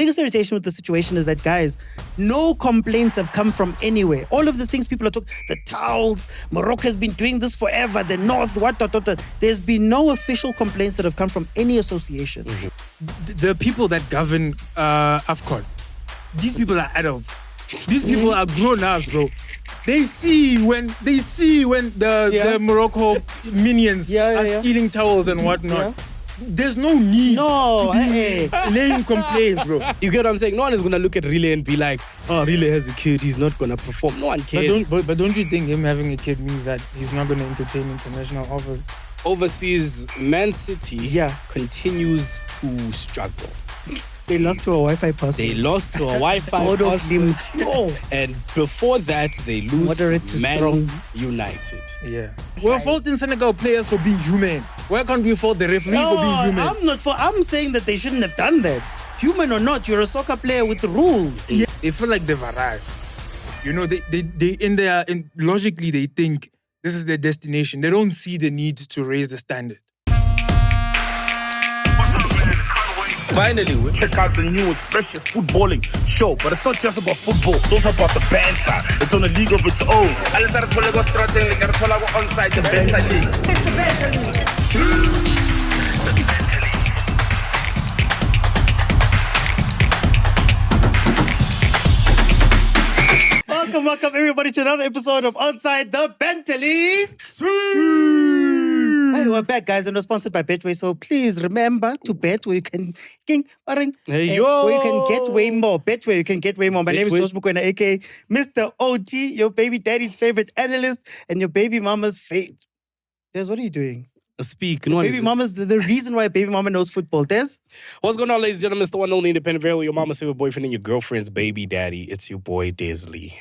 biggest irritation with the situation is that, guys, no complaints have come from anywhere. All of the things people are talking, the towels, Morocco has been doing this forever, the North, what. There's been no official complaints that have come from any association. The people that govern AFCON, these people are adults. These people are grown-ups, bro. They see when the Morocco minions are stealing towels and whatnot. Yeah. There's no need to be laying complaints, bro. You get what I'm saying? No one is going to look at Rile and be like, oh, Rile has a kid, he's not going to perform. No one cares. But don't you think him having a kid means that he's not going to entertain international offers? Overseas, Man City continues to struggle. They lost to a Wi-Fi password. They lost to a Wi-Fi password. And before that, they lose Moderate to Man strong. United. Yeah. We're faulting Senegal players for being human. Why can't we fault the referee for being human? I'm saying that they shouldn't have done that. Human or not, you're a soccer player with rules. Yeah. They feel like they've arrived. You know, logically they think this is their destination. They don't see the need to raise the standard. Finally, we check out the newest, freshest footballing show. But it's not just about football, it's also about the banter. It's on a league of its own. Onside the Banter League. It's the Banter League. Welcome everybody to another episode of Onside the Banter League. Hey, we're back, guys, and we're sponsored by Betway. So please remember to bet where you can where you can get way more. Bet where you can get way more. My name is Josh Bukwena, aka Mr. OT, your baby daddy's favorite analyst, and your baby mama's favorite. Des, what are you doing? Speak. Baby mama's the reason why baby mama knows football. Des? What's going on, ladies and gentlemen? It's the one only independent variable, your mama's favorite boyfriend and your girlfriend's baby daddy. It's your boy Desley.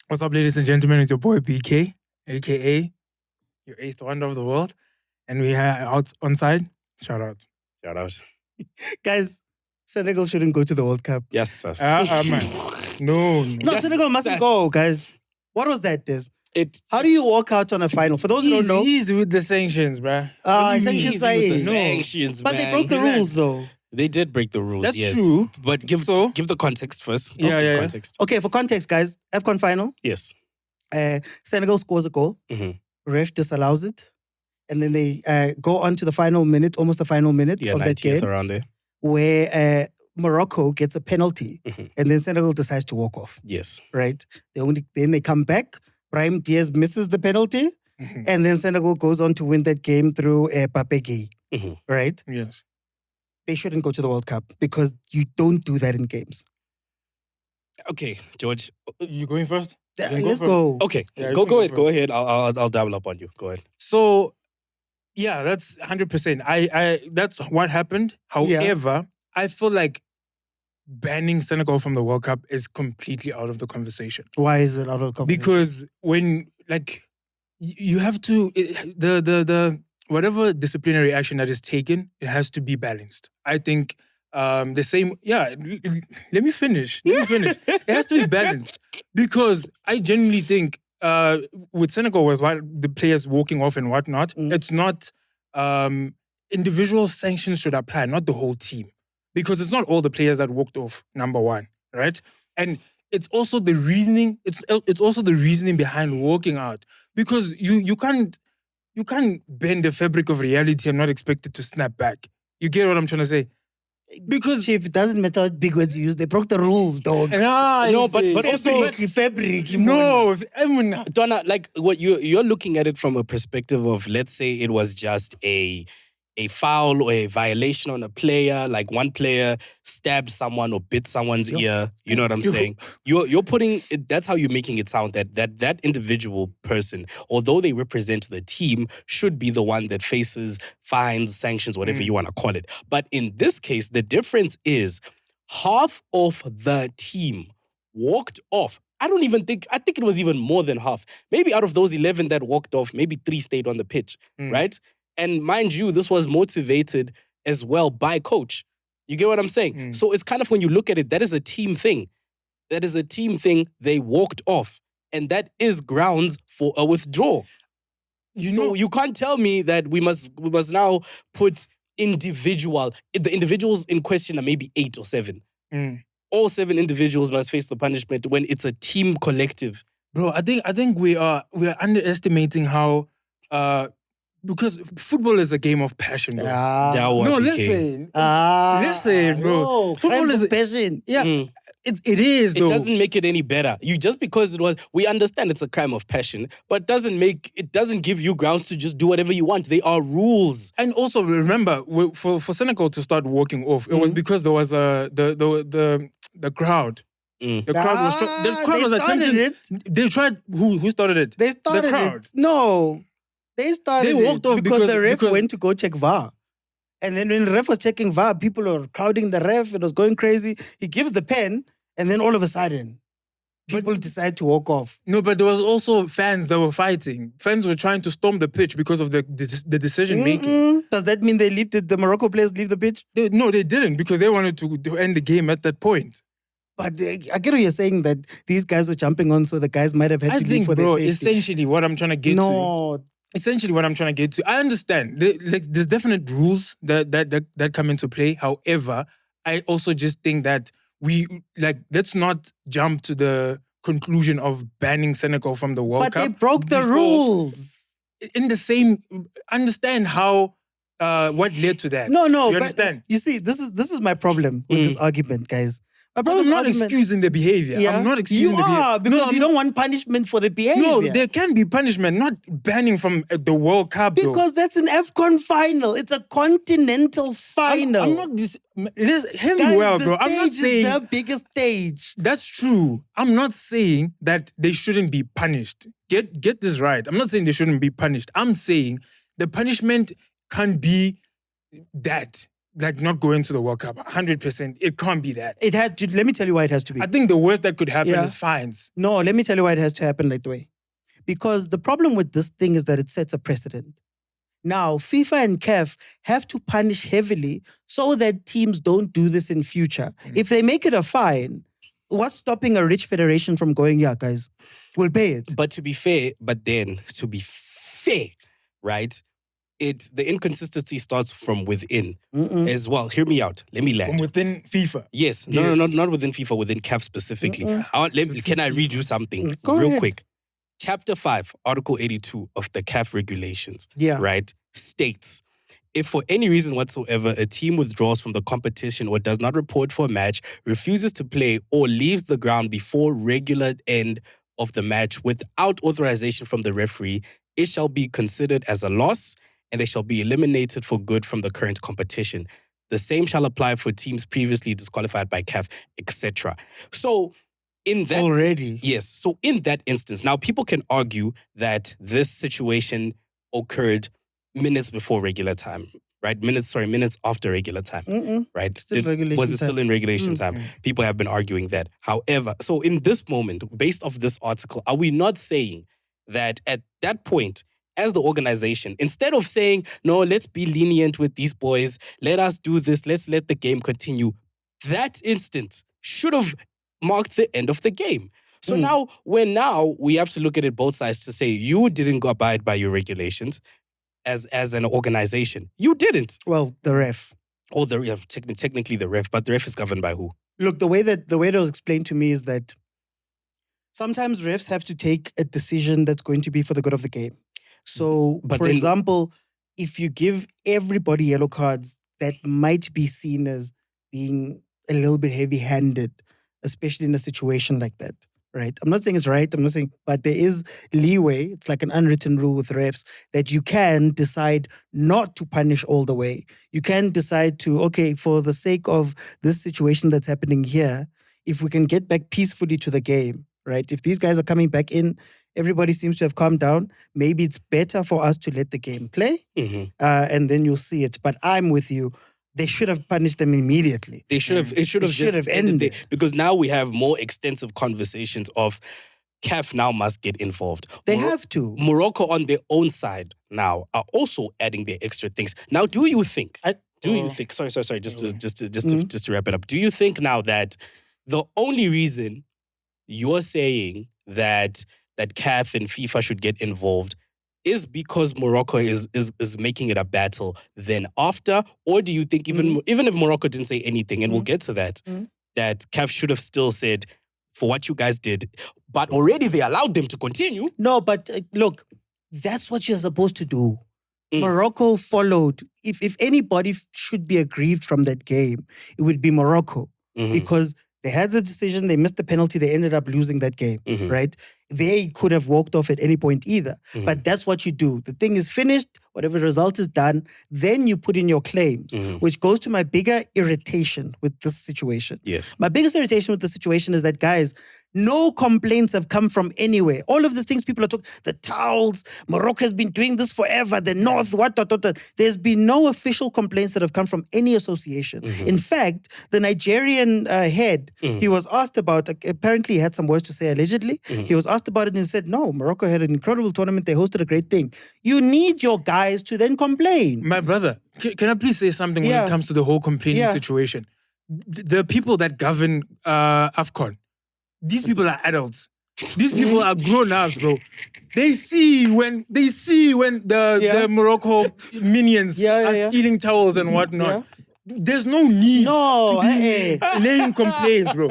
What's up, ladies and gentlemen? It's your boy BK, aka your eighth wonder of the world. And we are out onside. Shout out. Guys, Senegal shouldn't go to the World Cup. Yes, sus. Man. No, yes, Senegal mustn't go, guys. What was that, Des? How do you walk out on a final? For those who don't know. Easy with the sanctions, bruh. Sanctions. But they broke the rules, though. They did break the rules, That's yes. true. But give the context first. Give context. Okay, for context, guys. AFCON final. Yes. Senegal scores a goal. Mm-hmm. Ref disallows it. And then they go on to the final minute, almost the final minute of that game. Around there. Where Morocco gets a penalty. Mm-hmm. And then Senegal decides to walk off. Yes. Right? Then they come back. Diaz misses the penalty. Mm-hmm. And then Senegal goes on to win that game through MacG. Mm-hmm. Right? Yes. They shouldn't go to the World Cup because you don't do that in games. Okay, George. You going first? Let's go. Okay, yeah, go ahead. I'll double up on you. Go ahead. So, yeah, that's 100%. I that's what happened. However, I feel like banning Senegal from the World Cup is completely out of the conversation. Why is it out of the conversation? Because when you have to the whatever disciplinary action that is taken, it has to be balanced. I think the same. Yeah, let me finish. It has to be balanced because I genuinely think with Senegal was the players walking off and whatnot. It's not individual sanctions should apply, not the whole team, because it's not all the players that walked off. Number one, right? And it's also the reasoning. It's also the reasoning behind walking out, because you can't bend the fabric of reality and not expect it to snap back. You get what I'm trying to say? Because Chief, it doesn't matter what big words you use. They broke the rules, dog. No, but also fabric. No, Donna, like what you're looking at it from a perspective of, let's say it was just a foul or a violation on a player, like one player stabbed someone or bit someone's ear. You know what I'm saying? You're putting it, that's how you're making it sound that individual person, although they represent the team, should be the one that faces fines, sanctions, whatever you want to call it. But in this case, the difference is half of the team walked off. I think it was even more than half. Maybe out of those 11 that walked off, maybe 3 stayed on the pitch, right? And mind you, this was motivated as well by coach. You get what I'm saying? So it's kind of, when you look at it, that is a team thing. They walked off. And that is grounds for a withdrawal. You can't tell me that we must now put the individuals in question are maybe 8 or 7. All 7 individuals must face the punishment when it's a team collective. Bro, I think we are underestimating how because football is a game of passion, bro. No, listen. Listen, bro. No, Football is passion. Yeah. It is, though. It doesn't make it any better. Just because we understand it's a crime of passion, but it doesn't give you grounds to just do whatever you want. They are rules. And also remember, for Senegal to start walking off, it was because there was the crowd. The crowd was attempting it. They tried. Who started it? They started the crowd. it. No, they started. They walked off because the ref because went to go check VAR. And then when the ref was checking VAR, people were crowding the ref. It was going crazy. He gives the pen, and then all of a sudden, people decide to walk off. No, but there was also fans that were fighting. Fans were trying to storm the pitch because of the decision making. Does that mean did the Morocco players leave the pitch? No, they didn't, because they wanted to end the game at that point. But I get what you're saying, that these guys were jumping on, so the guys might have had to leave for their safety. Essentially what I'm trying to get to. Essentially what I'm trying to get to. I understand. There's definite rules that come into play. However, I also just think that let's not jump to the conclusion of banning Senegal from the World Cup. But they broke the rules. In the same, understand how what led to that. No. You understand? You see, this is my problem with this argument, guys. I'm not excusing the behavior. Yeah. I'm not excusing the behavior. You are, because you don't want punishment for the behavior. No, there can be punishment, not banning from the World Cup. Because that's an AFCON final. It's a continental final. I'm not this. Hear me well, bro. I'm not saying is the biggest stage. That's true. I'm not saying that they shouldn't be punished. Get this right. I'm not saying they shouldn't be punished. I'm saying the punishment can be that. Like not going to the World Cup, 100%. It can't be that. It had to. Let me tell you why it has to be. I think the worst that could happen is fines. No, let me tell you why it has to happen that way. Because the problem with this thing is that it sets a precedent. Now, FIFA and CAF have to punish heavily so that teams don't do this in future. If they make it a fine, what's stopping a rich federation from going, yeah, guys, we'll pay it? But to be fair, right? The inconsistency starts from within as well. Hear me out. Let me land. From within FIFA? Yes. No, not within FIFA, within CAF specifically. Can I read you something real quick? Chapter 5, Article 82 of the CAF regulations, right, states, if for any reason whatsoever a team withdraws from the competition or does not report for a match, refuses to play, or leaves the ground before regular end of the match without authorization from the referee, it shall be considered as a loss, and they shall be eliminated for good from the current competition. The same shall apply for teams previously disqualified by CAF, etc. So in that... Already? Yes. So in that instance, now people can argue that this situation occurred minutes before regular time, right? Minutes after regular time, right? Was it still in regulation time? People have been arguing that. However, so in this moment, based off this article, are we not saying that at that point, as the organization, instead of saying, no, let's be lenient with these boys, let us do this, let's let the game continue, that instant should have marked the end of the game. So now we have to look at it both sides to say, you didn't go abide by your regulations as an organization. You didn't. Well, the ref. Oh, technically the ref, but the ref is governed by who? Look, the way that was explained to me is that sometimes refs have to take a decision that's going to be for the good of the game. So, for example, if you give everybody yellow cards, that might be seen as being a little bit heavy-handed, especially in a situation like that, right? I'm not saying it's right, but there is leeway. It's like an unwritten rule with refs that you can decide not to punish all the way. You can decide to, okay, for the sake of this situation that's happening here, if we can get back peacefully to the game, right? If these guys are coming back in, everybody seems to have calmed down. Maybe it's better for us to let the game play, and then you'll see it. But I'm with you. They should have punished them immediately. It should have ended. Because now we have more extensive conversations of CAF now must get involved. They have to. Morocco on their own side now are also adding their extra things. Now, do you think? Sorry. Just to wrap it up. Do you think now that the only reason you're saying that CAF and FIFA should get involved is because Morocco is making it a battle then after? Or do you think even if Morocco didn't say anything, and we'll get to that, that CAF should have still said, for what you guys did, but already they allowed them to continue. No, but look, that's what you're supposed to do. Mm. Morocco followed. If anybody should be aggrieved from that game, it would be Morocco. Mhm. Because they had the decision, they missed the penalty, they ended up losing that game, Mhm. right? They could have walked off at any point either. Mhm. But that's what you do. The thing is finished, whatever result is done, then you put in your claims, Mhm. which goes to my bigger irritation with this situation. Yes. My biggest irritation with the situation is that, guys, no complaints have come from anywhere. All of the things people are talking, the towels, Morocco has been doing this forever, the North, what. There's been no official complaints that have come from any association. Mhm. In fact, the Nigerian head, Mhm. he was asked about, apparently he had some words to say allegedly. Mhm. He was asked about it and he said, no, Morocco had an incredible tournament. They hosted a great thing. You need your guys to then complain. My brother, can I please say something when Yeah. it comes to the whole complaining Yeah. situation? The people that govern AFCON, these people are adults. These people are grown-ups, bro. They see when the Morocco minions are stealing towels and whatnot. Yeah. There's no need No, to be laying complaints, bro.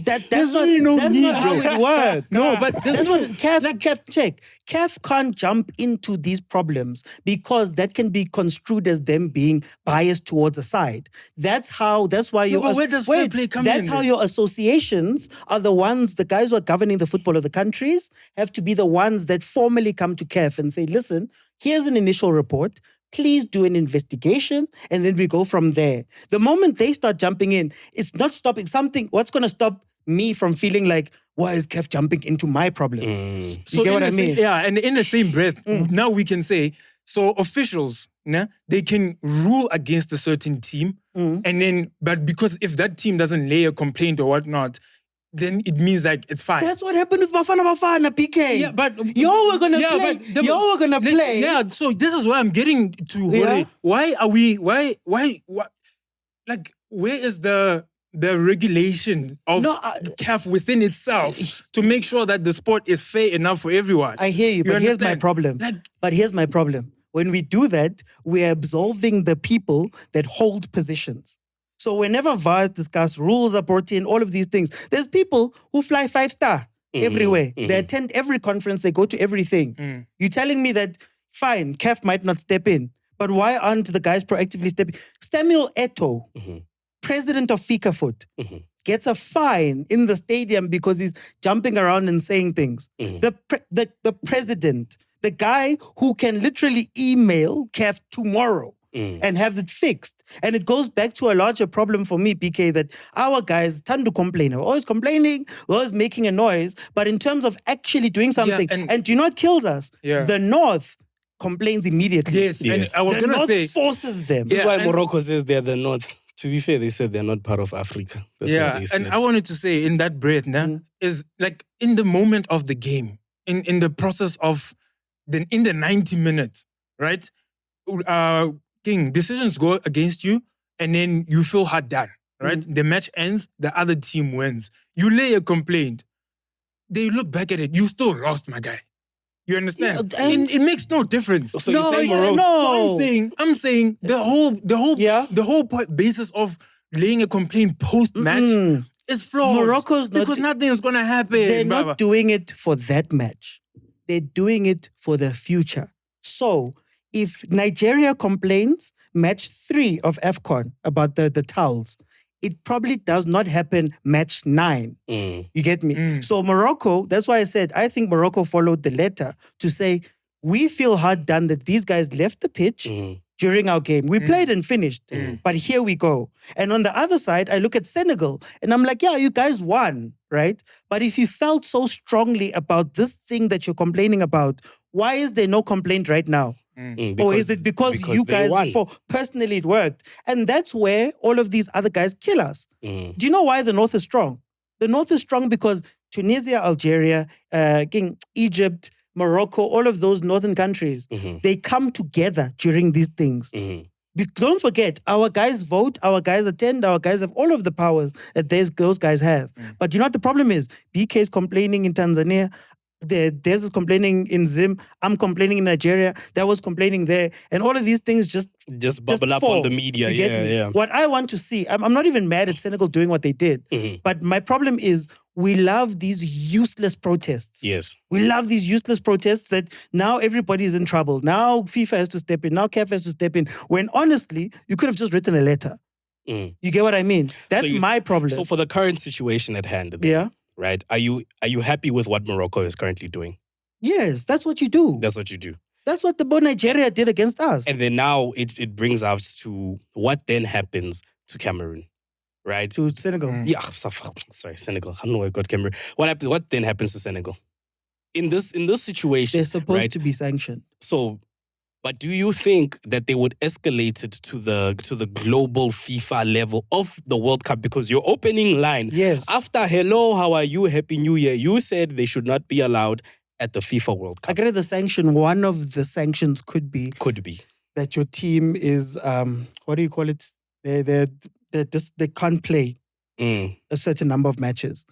That's There's not, really no that's need, not how bro. it works. No, but That's what CAF can't jump into these problems because that can be construed as them being biased towards a side. That's why you. but where does fair play come That's in how then? your associations are the ones, the guys who are governing the football of the countries have to be the ones that formally come to CAF and say, listen, here's an initial report. Please do an investigation, and then we go from there. The moment they start jumping in, it's not stopping something. What's going to stop me from feeling like, why is CAF jumping into my problems? Mm. You get what in I the same- mean? Yeah, and in the same breath, Mm. now we can say, so officials, they can rule against a certain team, Mm. and then, but because if that team doesn't lay a complaint or whatnot, then it means like it's fine. That's what happened with Bafana PK. Yeah, but Y'all were gonna play. but the- Y'all were gonna play. Yeah, so this is why I'm getting to Yeah. Hore. Why are we? Why? Like, where is the regulation of No, CAF within itself to make sure that the sport is fair enough for everyone? I hear you, but here's my understand? problem. But here's my problem. When we do that, we're absolving the people that hold positions. So whenever VARs discuss, rules are brought in, all of these things, there's people who fly 5-star everywhere. They attend every conference, they go to everything. Mm. You're telling me that, fine, CAF might not step in, but why aren't the guys proactively stepping? Samuel Eto'o, president of FICAFoot, gets a fine in the stadium because he's jumping around and saying things. The president, the guy who can literally email CAF tomorrow and have it fixed. And it goes back to a larger problem for me, PK, that our guys tend to complain. We're always complaining, we're always making a noise. But in terms of actually doing something, and do you know what kills us? Yeah. The North complains immediately. Yes, and I was The gonna North say, forces them. That's Yeah, why and- Morocco says they're the North. To be fair, they said they're not part of Africa. That's what they said. and I wanted to say in that breath, is like in the moment of the game, in the process of in the 90 minutes, right? King, decisions go against you, and then you feel hard done, right? The match ends, the other team wins. You lay a complaint. They look back at it. You still lost, my guy. You understand? Yeah, and- it makes no difference. So you're saying Morocco? no. So I'm saying the whole basis of laying a complaint post match is flawed. Morocco's not- because nothing is gonna happen. They're Baba. not doing it for that match. They're doing it for the future. So if Nigeria complains match 3 of AFCON about the towels, it probably does not happen match 9. You get me? So Morocco, that's why I said, I think Morocco followed the letter to say, we feel hard done that these guys left the pitch during our game. We played and finished, but here we go. And on the other side, I look at Senegal and I'm like, yeah, you guys won, right? But if you felt so strongly about this thing that you're complaining about, why is there no complaint right now? Or is it because you they guys, won. personally it worked? And that's where all of these other guys kill us. Do you know why the North is strong? The North is strong because Tunisia, Algeria, Egypt, Morocco, all of those northern countries, they come together during these things. Don't forget, our guys vote, our guys attend, our guys have all of the powers that those guys have. But you know what the problem is? BK is complaining in Tanzania. Diaz is complaining in Zim. I'm complaining in Nigeria. That was complaining there. And all of these things just bubble up on fall. the media. You get me? Yeah. What I want to see, I'm not even mad at Senegal doing what they did. Mhm. But my problem is we love these useless protests. Yes. We love these useless protests that now everybody is in trouble. Now FIFA has to step in. Now CAF has to step in. When honestly, you could have just written a letter. Mm. You get what I mean? That's my problem. So for the current situation at hand, then, Yeah. right? Are you happy with what Morocco is currently doing? Yes, that's what you do. That's what you do. That's what the Nigeria did against us. And then now it brings us to what then happens to Cameroon, right? To Senegal. Yeah, sorry, Senegal. I don't know why I got Cameroon. What then happens to Senegal? In this situation, They're supposed right? to be sanctioned. So, but do you think that they would escalate it to the global FIFA level of the World Cup? Because your opening line, Yes. after hello, how are you, Happy New Year, you said they should not be allowed at the FIFA World Cup. I get the sanction. One of the sanctions could be that your team is what do you call it? They can't play a certain number of matches.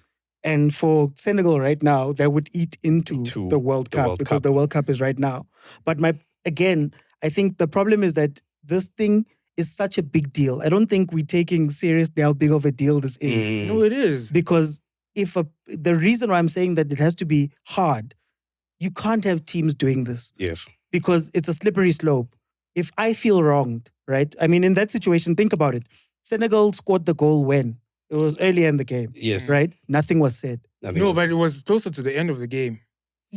And for Senegal right now, that would eat into the World Cup because the World Cup is right now. But I think the problem is that this thing is such a big deal. I don't think we're taking seriously how big of a deal this is. No, it is. Because the reason why I'm saying that it has to be hard, you can't have teams doing this. Yes. Because it's a slippery slope. If I feel wronged, right? I mean, in that situation, think about it. Senegal scored the goal when? It was earlier in the game. Yes. Right? Nothing was said. No, but it was closer to the end of the game.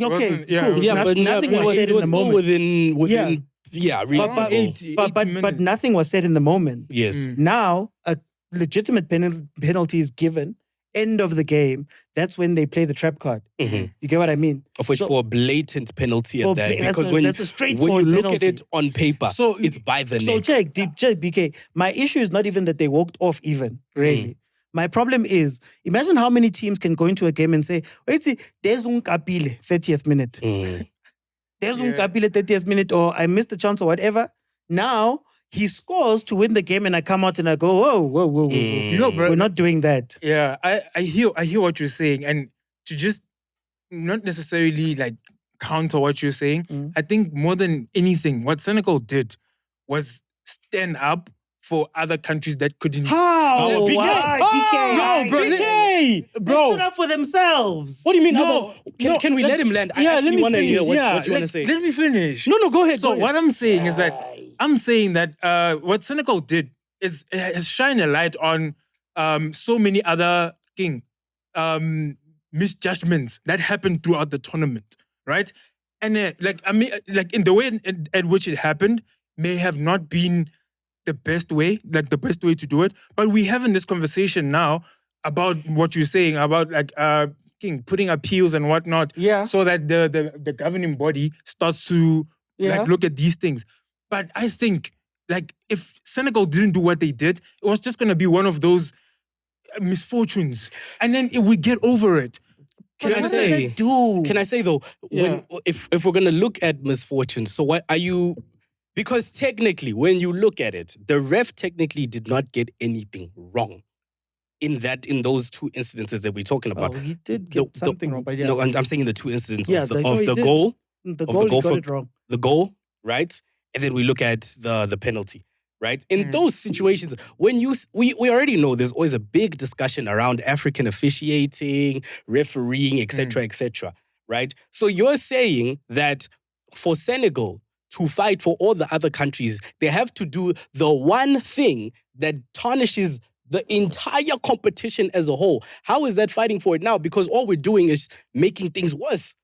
Okay, Yeah, cool. but nothing was said in the moment. Within reasonable. But nothing was said in the moment. Yes. Now, a legitimate penalty is given. End of the game. That's when they play the trap card. Mhm. You get what I mean? Of which for a blatant penalty at that. Because when that's a you straightforward look penalty. at it on paper, So it's by the So neck. check, BK. My issue is not even that they walked off even, really. My problem is, imagine how many teams can go into a game and say, wait, see, there's un Kapile, 30th minute. There's un Kapile, 30th minute, or I missed the chance or whatever. Now, he scores to win the game and I come out and I go, whoa. You know, bro, We're not doing that. Yeah, I hear what you're saying, and to just not necessarily like counter what you're saying, I think more than anything, what Senegal did was stand up for other countries that couldn't. How? BK? Why? No, bro. They Bro, stood up for themselves. what do you mean? No, Can we let him land? I actually want to hear what you want to say. Let me finish. No, go ahead. So go ahead. what I'm saying is that what Senegal did is has shine a light on so many other misjudgments that happened throughout the tournament, right? And in the way at which it happened may have not been the best way to do it. But we having this conversation now about what you're saying about putting appeals and whatnot, so that the governing body starts to look at these things. But I think if Senegal didn't do what they did, it was just gonna be one of those misfortunes, and then if we get over it. Can I say though, if we're gonna look at misfortunes, so what are you? Because technically, when you look at it, the ref technically did not get anything wrong in those two incidences that we're talking about. Oh, he did get something wrong, but yeah. No, I'm saying the two incidents Yeah, of the he did. goal. The goal, he got it wrong. The goal, right? And then we look at the penalty, right? In those situations, we already know there's always a big discussion around African officiating, refereeing, etc., right? So you're saying that for Senegal to fight for all the other countries, they have to do the one thing that tarnishes the entire competition as a whole. How is that fighting for it now? Because all we're doing is making things worse.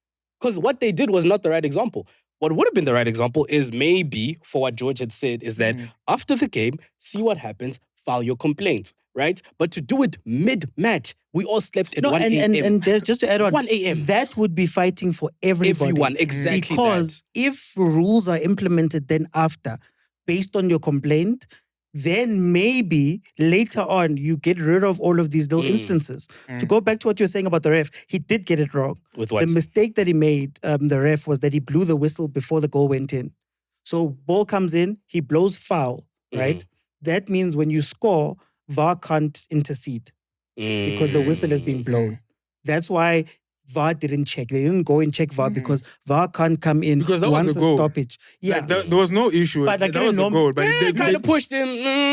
Because what they did was not the right example. What would have been the right example is maybe, for what George had said, is that after the game, see what happens, file your complaints, right? But to do it mid-match, we all slept at 1 a.m. And there's just to add on, 1 a.m. that would be fighting for everybody. Everyone, exactly. Because if rules are implemented then after, based on your complaint, then maybe later on you get rid of all of these little instances. To go back to what you were saying about the ref, he did get it wrong. With what? The mistake that he made, the ref, was that he blew the whistle before the goal went in. So ball comes in, he blows foul, right? That means when you score, VAR can't intercede because the whistle has been blown. That's why VAR didn't check. They didn't go and check VAR because VAR can't come in Because that was once a goal. stoppage. Yeah. Like, there was no issue. But like, that was a goal. But They kind of pushed him.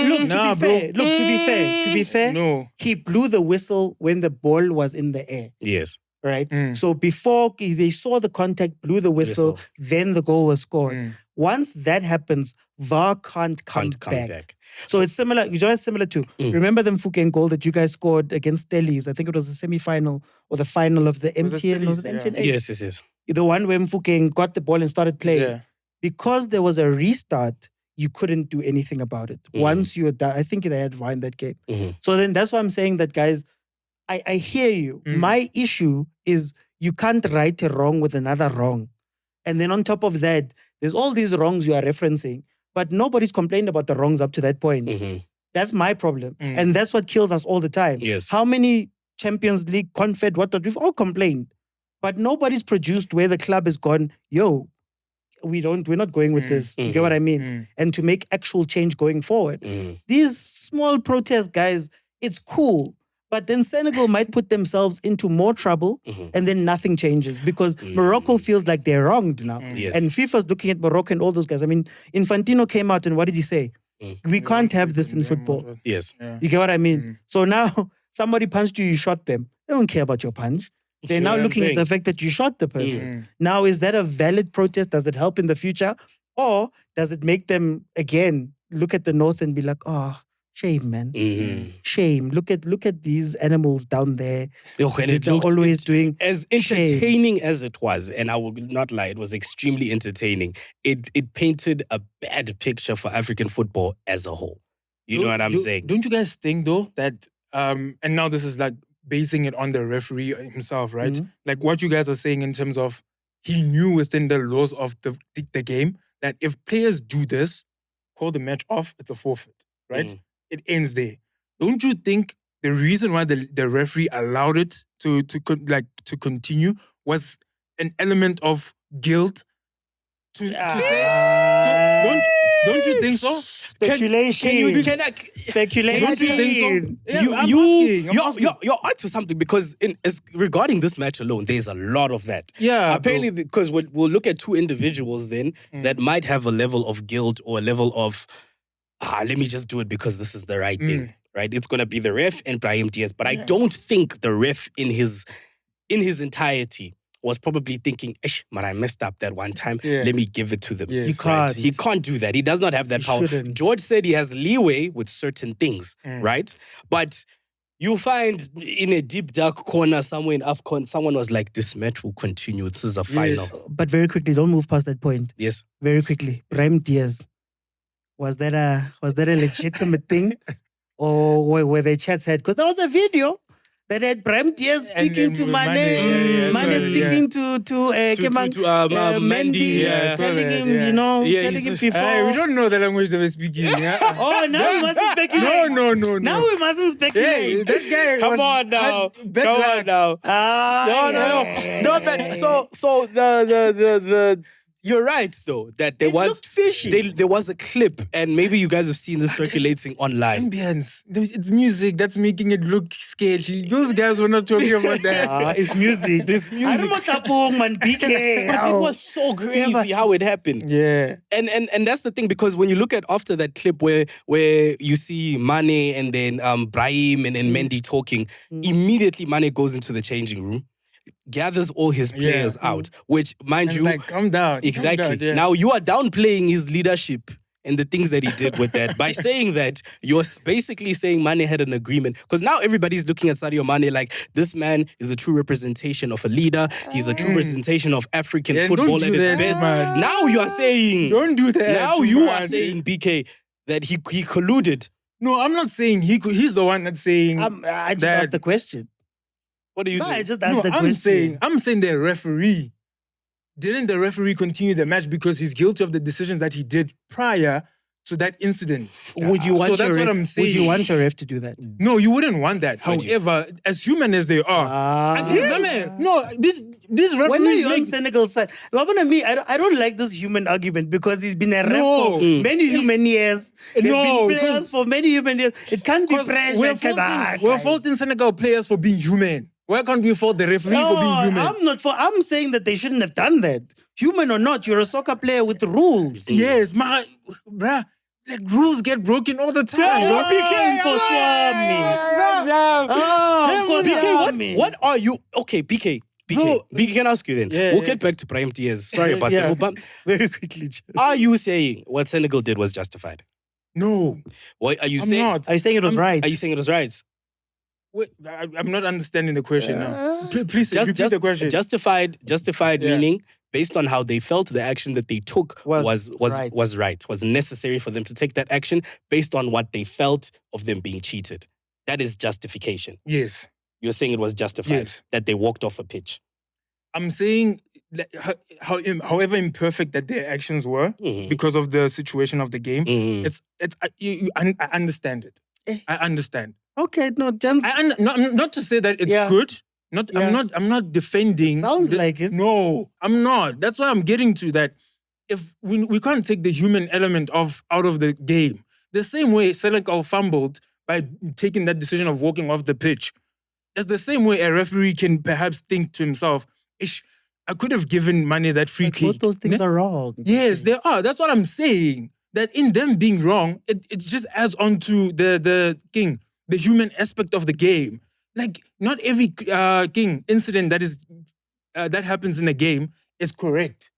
Look, to Nah, be bro. fair. Look, to be fair. No. He blew the whistle when the ball was in the air. Yes. Right? Mm. So before they saw the contact, blew the whistle, then the goal was scored. Mm. Once that happens, VAR can't come back. back. So it's similar. You know, it's similar to remember the Mfukeng goal that you guys scored against Stellies. I think it was the semi-final or the final of the MTN. Was it Stellies? MTN? Yes. The one where Mfukeng got the ball and started playing. Yeah. Because there was a restart, you couldn't do anything about it. Once you were done, I think they had won that game. So then that's why I'm saying that, guys. I hear you. My issue is you can't right a wrong with another wrong. And then on top of that, there's all these wrongs you are referencing, but nobody's complained about the wrongs up to that point. That's my problem. And that's what kills us all the time. Yes. How many Champions League, Confed, what, we've all complained. But nobody's produced where the club has gone, yo, we're not going with this. You get what I mean? And to make actual change going forward. These small protests, guys, it's cool. But then Senegal might put themselves into more trouble and then nothing changes because Morocco feels like they're wronged now. Yes. And FIFA's looking at Morocco and all those guys. I mean, Infantino came out and what did he say? We can't have this in football. Yes. Yeah. You get what I mean? So now somebody punched you, you shot them. They don't care about your punch. They're now looking at the fact that you shot the person. Now, is that a valid protest? Does it help in the future? Or does it make them, again, look at the North and be like, oh, shame, man. Shame. Look at these animals down there. They're always doing as entertaining as it was, and I will not lie, it was extremely entertaining. It painted a bad picture for African football as a whole. You know what I'm saying? Don't you guys think though that and now this is like basing it on the referee himself, right? Like what you guys are saying in terms of he knew within the laws of the game that if players do this, call the match off, it's a forfeit, right? It ends there. Don't you think the reason why the referee allowed it to continue was an element of guilt to say? Don't you think so? Speculation. Speculation. Don't you think so? Yeah, I'm asking. You're onto something because regarding this match alone, there's a lot of that. Yeah, apparently, because we'll look at two individuals then that might have a level of guilt or a level of let me just do it because this is the right thing, right? It's gonna be the ref and Brahim Diaz, but I don't think the ref in his entirety was probably thinking, man, I messed up that one time. Let me give it to them. Yes. He can't. Do that. He does not have that power. Shouldn't. George said he has leeway with certain things, right? But you find in a deep, dark corner somewhere in AFCON, someone was like, this match will continue. This is a final. But very quickly, don't move past that point. Yes. Very quickly. Brahim Diaz. Was that a legitimate thing? Or were they chats had? Because there was a video that had Brahim Diaz speaking to Mane. Mane speaking to Mendy, telling him, telling him before. We don't know the language they were speaking. Yeah? Oh, now we mustn't speculate. No. Now we mustn't speculate. That guy Come on now. No, but so the you're right though that there looked fishy. There was a clip, and maybe you guys have seen this circulating online. Ambience. It's music that's making it look sketchy. Those guys were not talking about that. It's music. This music. I don't know, man. BK. But it was so crazy how it happened. Yeah. And that's the thing, because when you look at after that clip where you see Mane and then Brahim and then Mendy talking, immediately Mane goes into the changing room, gathers all his players out, which, mind you, like, calm down. Exactly. Calm down, yeah. Now you are downplaying his leadership and the things that he did with that by saying that you're basically saying Mane had an agreement, because now everybody's looking at Sadio Mane like this man is a true representation of a leader. He's a true representation of African football at its best. Man. Now you are saying, don't do that. Now you are saying, BK, that he colluded. No, I'm not saying he's the one that's saying. I just asked the question. What are you saying? I just asked the question. I'm saying the referee. Didn't the referee continue the match because he's guilty of the decisions that he did prior to that incident? Would you want so that's what I'm saying. Would you want a ref to do that? No, you wouldn't want that. However, as human as they are, this referee. When are you on Senegal's side? I don't like this human argument because he's been a ref for many human years. They've been players for many human years. It can't be pressure. We're faulting Senegal players for being human. Why can't we fault the referee for being human? I'm saying that they shouldn't have done that. Human or not, you're a soccer player with rules. Yes, bruh. Like rules get broken all the time. What are you? Okay, BK, Bro. BK, can I ask you then? Yeah, we'll yeah. get back to Brahim Diaz. Sorry about Yeah. that. But Very quickly. are you saying what Senegal did was justified? No, What are you I'm saying? not. Are you saying it was right? Are you saying it was right? Wait, I'm not understanding the question now. Please repeat the question. Justified Yeah. meaning based on how they felt the action that they took was right, was necessary for them to take that action based on what they felt of them being cheated. That is justification. Yes. You're saying it was justified Yes. that they walked off a pitch. I'm saying that however imperfect that their actions were Mhm. because of the situation of the game, Mhm. I understand it. I understand. Okay, no, Jans. Not to say that it's Yeah. good. Yeah. I'm not defending. Sounds like it. No, I'm not. That's why I'm getting to that. If we can't take the human element out of the game, the same way Senegal fumbled by taking that decision of walking off the pitch, it's the same way a referee can perhaps think to himself, "Ish, I could have given Mane that free But kick." both those things are wrong. Yes, they are. That's what I'm saying. That in them being wrong, it just adds on to the human aspect of the game. Like not every incident that happens in a game is correct,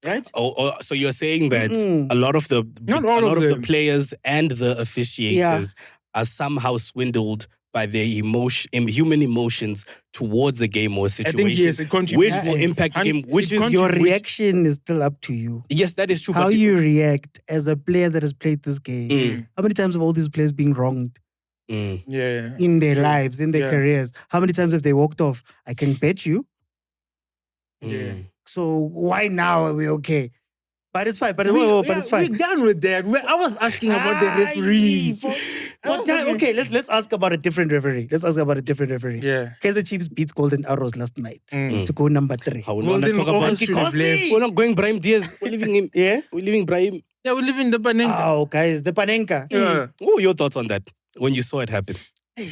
right? So you're saying that Mm-mm. a lot of the them. players and the officiators are somehow swindled by their human emotions towards a game or I situation, think yes, it contributes. which will impact the game. Which it is Your contributes. reaction is still up to you. yes, that is true. How but you react as a player that has played this game. Mm. How many times have all these players been wronged Mm. Yeah. in their True. lives, in their Yeah. careers? How many times have they walked off? I can bet you. Yeah. So why now are we okay? But it's fine. But it's fine. We're done with that. I was asking about the referee. Okay, let's ask about a different referee. Yeah. Kaizer Chiefs beats Golden Arrows last night Mm. to go number 3. How we want to Golden talk about? Arrows should have left. We're not going Brahim Diaz. We're leaving him. Yeah? We're leaving Brahim. Yeah, we live in the Panenka. Oh, guys, the Panenka. Yeah. What were your thoughts on that when you saw it happen?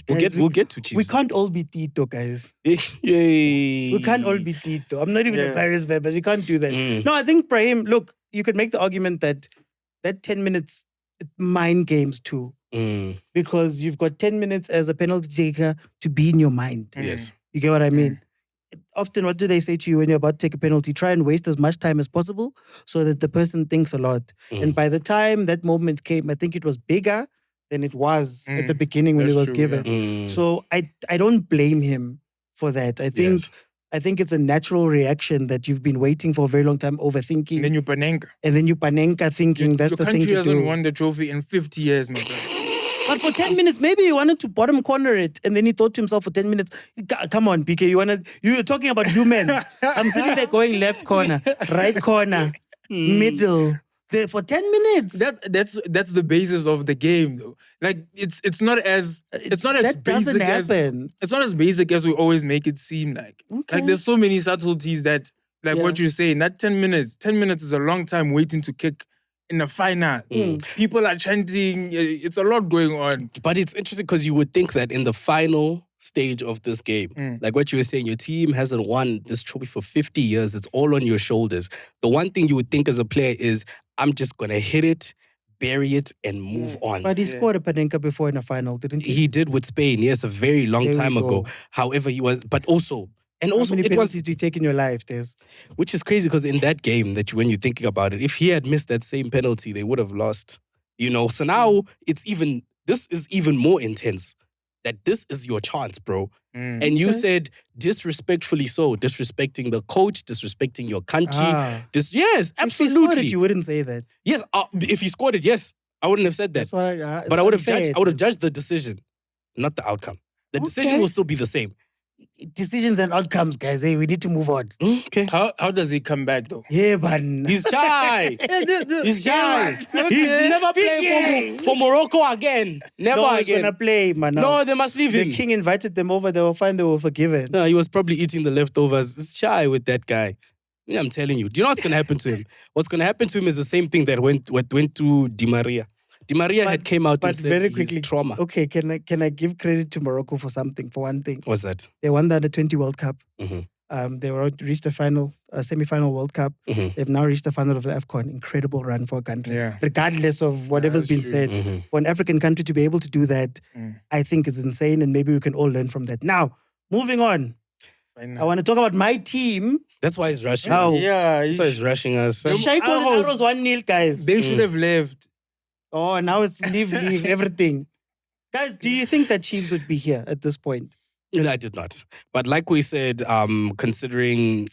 We'll Guys, get to Chiefs. we can't all be Tito, guys. Yay. We can't all be Tito. I'm not even a Yeah. Paris fan, but we can't do that. Mm. No, I think Brahim, look, you could make the argument that 10 minutes, it mind games too. Mm. Because you've got 10 minutes as a penalty taker to be in your mind. Yes. You get what I mean? Often, what do they say to you when you're about to take a penalty? Try and waste as much time as possible so that the person thinks a lot. Mm. And by the time that moment came, I think it was bigger than it was at the beginning when it That's was true, given. Mm. So I don't blame him for that. I think Yes. I think it's a natural reaction that you've been waiting for a very long time, overthinking, And then you Panenka. and then you Panenka thinking that's Your the thing country to hasn't do. won the trophy in 50 years, my brother. But for 10 minutes, maybe he wanted to bottom corner it. And then he thought to himself for 10 minutes, come on, PK, you're talking about humans. I'm sitting there going left corner, right corner, middle. There for 10 minutes. That's the basis of the game, though. Like it's not as that doesn't basic as happen. it's not as basic as we always make it seem like. Okay. Like there's so many subtleties that, like what you're saying, that 10 minutes is a long time waiting to kick in the final. People are chanting. It's a lot going on. But it's interesting because you would think that in the final stage of this game, like what you were saying, your team hasn't won this trophy for 50 years. It's all on your shoulders. The one thing you would think as a player is, I'm just going to hit it, bury it, and move on. But he scored a Panenka before in a final, didn't he? He did with Spain, yes, a very long There we time ago. go. However, he was, but also, and How also many it was, penalties do you take in your life, Des? which is crazy because in that game, that when you're thinking about it, if he had missed that same penalty, they would have lost. You know, so now this is even more intense. That this is your chance, bro. And you said disrespectfully so, disrespecting the coach, disrespecting your country. Yes, If he scored absolutely. it, you wouldn't say that. Yes, if he scored it, yes, I wouldn't have said that. That's what But I would have unfair. judged the decision, not the outcome. The decision Okay. will still be the same. Decisions and outcomes, guys. Hey, we need to move on. Okay. How does he come back though? Yeah, man. He's shy. He's shy. Okay. He's never playing for Morocco again. Never No one's again. gonna play, man. No, they must leave The him. king invited them over. They were fine. They were forgiven. No, he was probably eating the leftovers. He's shy with that guy. Yeah, I'm telling you. Do you know what's going to happen to him? What's going to happen to him is the same thing that went to Di Maria. Di Maria had came out and but said very his quickly, trauma. Okay, can I give credit to Morocco for something? For one thing, What's that? they won the Under-20 World Cup. Mm-hmm. They reached the final, semi-final World Cup. Mm-hmm. They've now reached the final of the AFCON. Incredible run for a country. Yeah. Regardless of whatever's that's been true. said, Mm-hmm. for an African country to be able to do that, I think is insane, and maybe we can all learn from that. Now, moving on. I want to talk about my team. That's why he's rushing Oh. us. Yeah. That's why he's rushing us. Shaiko Arrows. Arrows 1-0, guys. They should have left. Oh, now it's leave, everything. Guys, do you think that Chiefs would be here at this point? No, I did not. But like we said, considering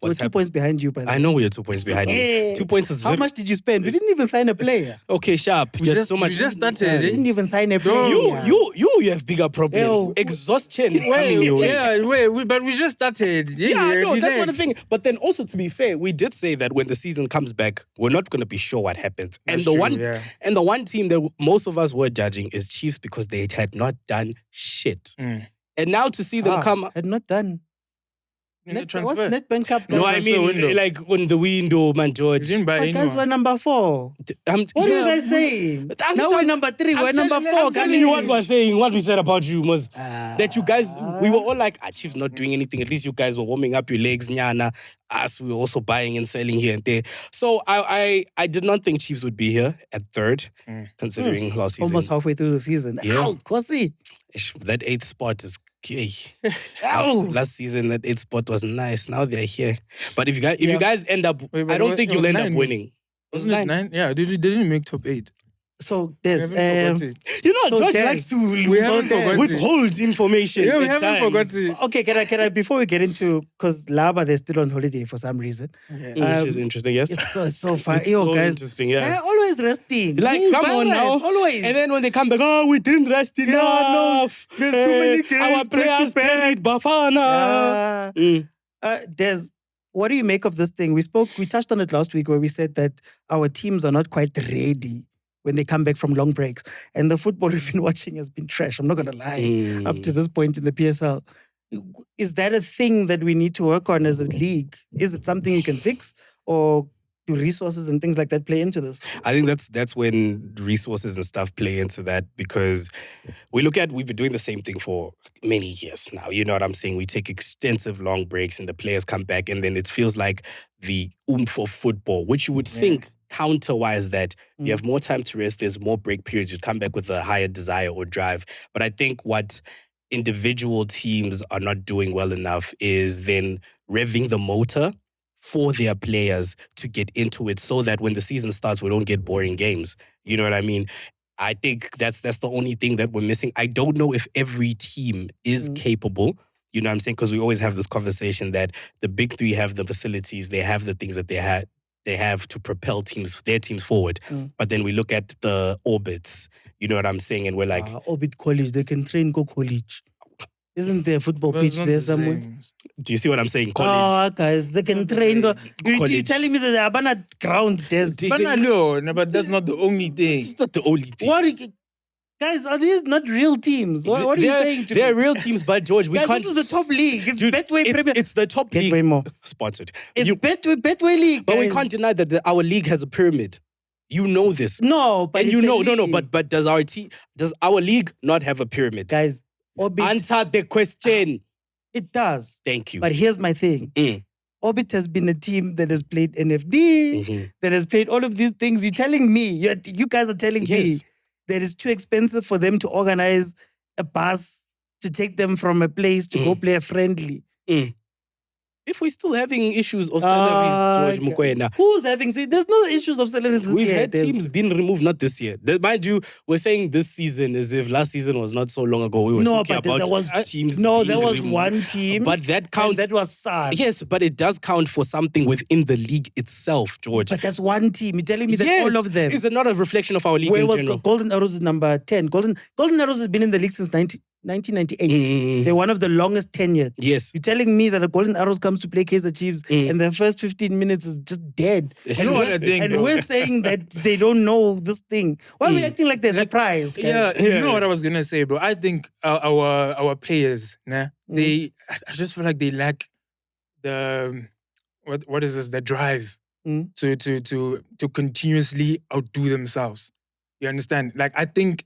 We're what's 2 happening. points behind you, by the I way. know we are 2 points behind you. Hey. 2 points is How very... much did you spend? We didn't even sign a player. Okay, sharp. We You had just- so much... we just started. We didn't even sign a player. You have bigger problems. Yo. Exhaustion is coming your way. Yeah, but we just started. Yeah, no, that's one relax. thing. But then also, to be fair, we did say that when the season comes back, we're not going to be sure what happens. That's and true, the one team that most of us were judging is Chiefs because they had not done shit. Mm. And now to see them come... Had not done. In the What's transfer. Netbank Cup? No, I transfer mean, window. like when the window, man, We George. didn't buy But guys, anyone. we're number 4. What are you guys saying? Now we're number 3. We're number 4. I'm telling you what we're saying, what we said about you was Ah. that you guys, we were all like, Chiefs not doing anything. At least you guys were warming up your legs, nyana. Us, we were also buying and selling here and there. So I did not think Chiefs would be here at 3rd, considering last season. Almost halfway through the season. Yeah. Ow, Kosi. That 8th spot is okay. Ow. last season, that 8th spot was nice. Now they're here. But if you guys end up, Wait, but I don't it think was you'll end 9, up winning. Wasn't it 9? Yeah, they didn't make top 8. So We there's haven't forgot it. You know, So George Des, likes to we haven't forgotten. withhold information. Yeah, we at haven't times. forgotten. okay. Can I before we get into, because Laba they're still on holiday for some reason. Which is interesting, yes? It's so fun. It's Yo, so guys, interesting, yeah. they're always resting. Like, Hey, come on Pirates, now. always. And then when they come back, we didn't rest enough. there's too many games Our back to players back. carried Bafana. Des, what do you make of this thing? We touched on it last week where we said that our teams are not quite ready when they come back from long breaks. And the football we've been watching has been trash. I'm not going to lie. Up to this point in the PSL. Is that a thing that we need to work on as a league? Is it something you can fix? Or do resources and things like that play into this? I think that's when resources and stuff play into that because we've been doing the same thing for many years now. You know what I'm saying? We take extensive long breaks and the players come back and then it feels like the oomph of football, which you would think counter-wise that you have more time to rest, there's more break periods, you come back with a higher desire or drive. But I think what individual teams are not doing well enough is then revving the motor for their players to get into it so that when the season starts, we don't get boring games. You know what I mean? I think that's the only thing that we're missing. I don't know if every team is capable. You know what I'm saying? Because we always have this conversation that the big three have the facilities, they have the things that they have to propel their teams forward. But then we look at the orbits, you know what I'm saying? And we're like... Orbit College, they can train go college. Isn't there a football But pitch it's not there the somewhere? same. Do you see what I'm saying? College. Guys, they can train go... You're College. telling me that the Abana ground there's... But no, but that's not the only thing. It's not the only team. Guys, are these not real teams? What are you saying to They're me? real teams, but George, we Guys, can't... this is the top league. It's Dude, Betway Premier. It's the top league. Betway more. Sponsored. It's Betway League, But we guys. can't deny that our league has a pyramid. You know this. No, but And it's a no, league. but does our league not have a pyramid? Guys, Orbit, Answer the question. it does. Thank you. But here's my thing. Orbit has been a team that has played NFD, that has played all of these things. You're telling me, you guys are telling me Yes. that it's too expensive for them to organize a bus to take them from a place to go play a friendly. If we're still having issues of salaries, George Mokoena, Who's having... See, there's no issues of salaries this we've year. had teams being removed, not this year. Mind you, we're saying this season as if last season was not so long ago. We were No, talking but about there was teams. No, being there was removed. one team. But that and counts. that was SARS. Yes, but it does count for something within the league itself, George. But that's one team. You're telling me that Yes. all of them... Is it not a reflection of our league Where in was general? Golden Arrows is number 10. Golden Arrows has been in the league since 1998. They're one of the longest tenured. Yes. You're telling me that a Golden Arrows comes to play Kaizer Chiefs and their first 15 minutes is just dead. You know what I think, and bro? we're saying that they don't know this thing. Why are we acting like they're surprised? Guys? Yeah, you know what I was gonna say, bro. I think our players, I just feel like they lack the what is this? The drive to continuously outdo themselves. You understand? Like, I think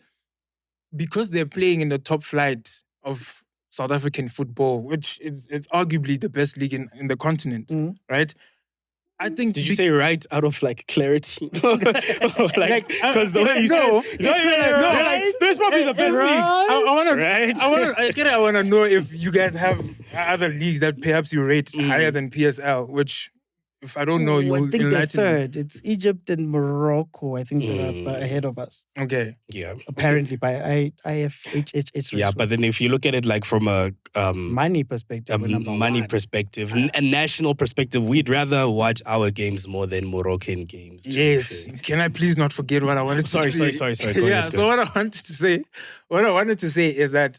because they're playing in the top flight of South African football, which is it's arguably the best league in the continent, Mhm. right? I think. Did you say right out of like clarity? Like, because the way you no, said, no, you're like, this is probably the best league. I Right? want to know if you guys have other leagues that perhaps you rate Mm. higher than PSL, which if I don't know, Ooh, I you'll think they're enlighten me. third. It's Egypt and Morocco, I think, that are ahead of us. Okay. Yeah. Apparently, by IFHHH. Yeah, but then if you look at it like from a money perspective, we're number money one. perspective, a national perspective, we'd rather watch our games more than Moroccan games. to be Yes. fair. Can I please not forget what I wanted to Sorry. say? Go Yeah. ahead, So what I wanted to say is that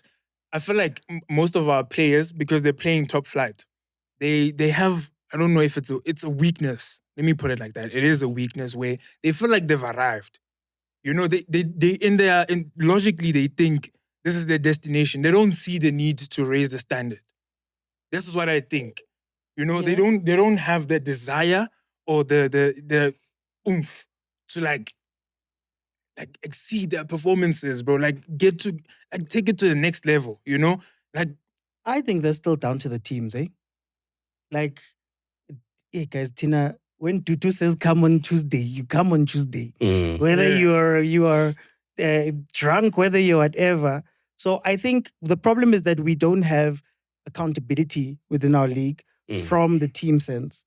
I feel like most of our players, because they're playing top flight, they have, I don't know if it's a weakness. Let me put it like that. It is a weakness where they feel like they've arrived. You know, they logically they think this is their destination. They don't see the need to raise the standard. This is what I think. You know, they don't have the desire or the oomph to like exceed their performances, bro. Like take it to the next level, you know? Like I think they're still down to the teams, eh? Like, hey guys, Tina, when Tutu says come on Tuesday, you come on Tuesday. Whether Yeah. you are drunk, whether you're whatever. So I think the problem is that we don't have accountability within our league from the team sense.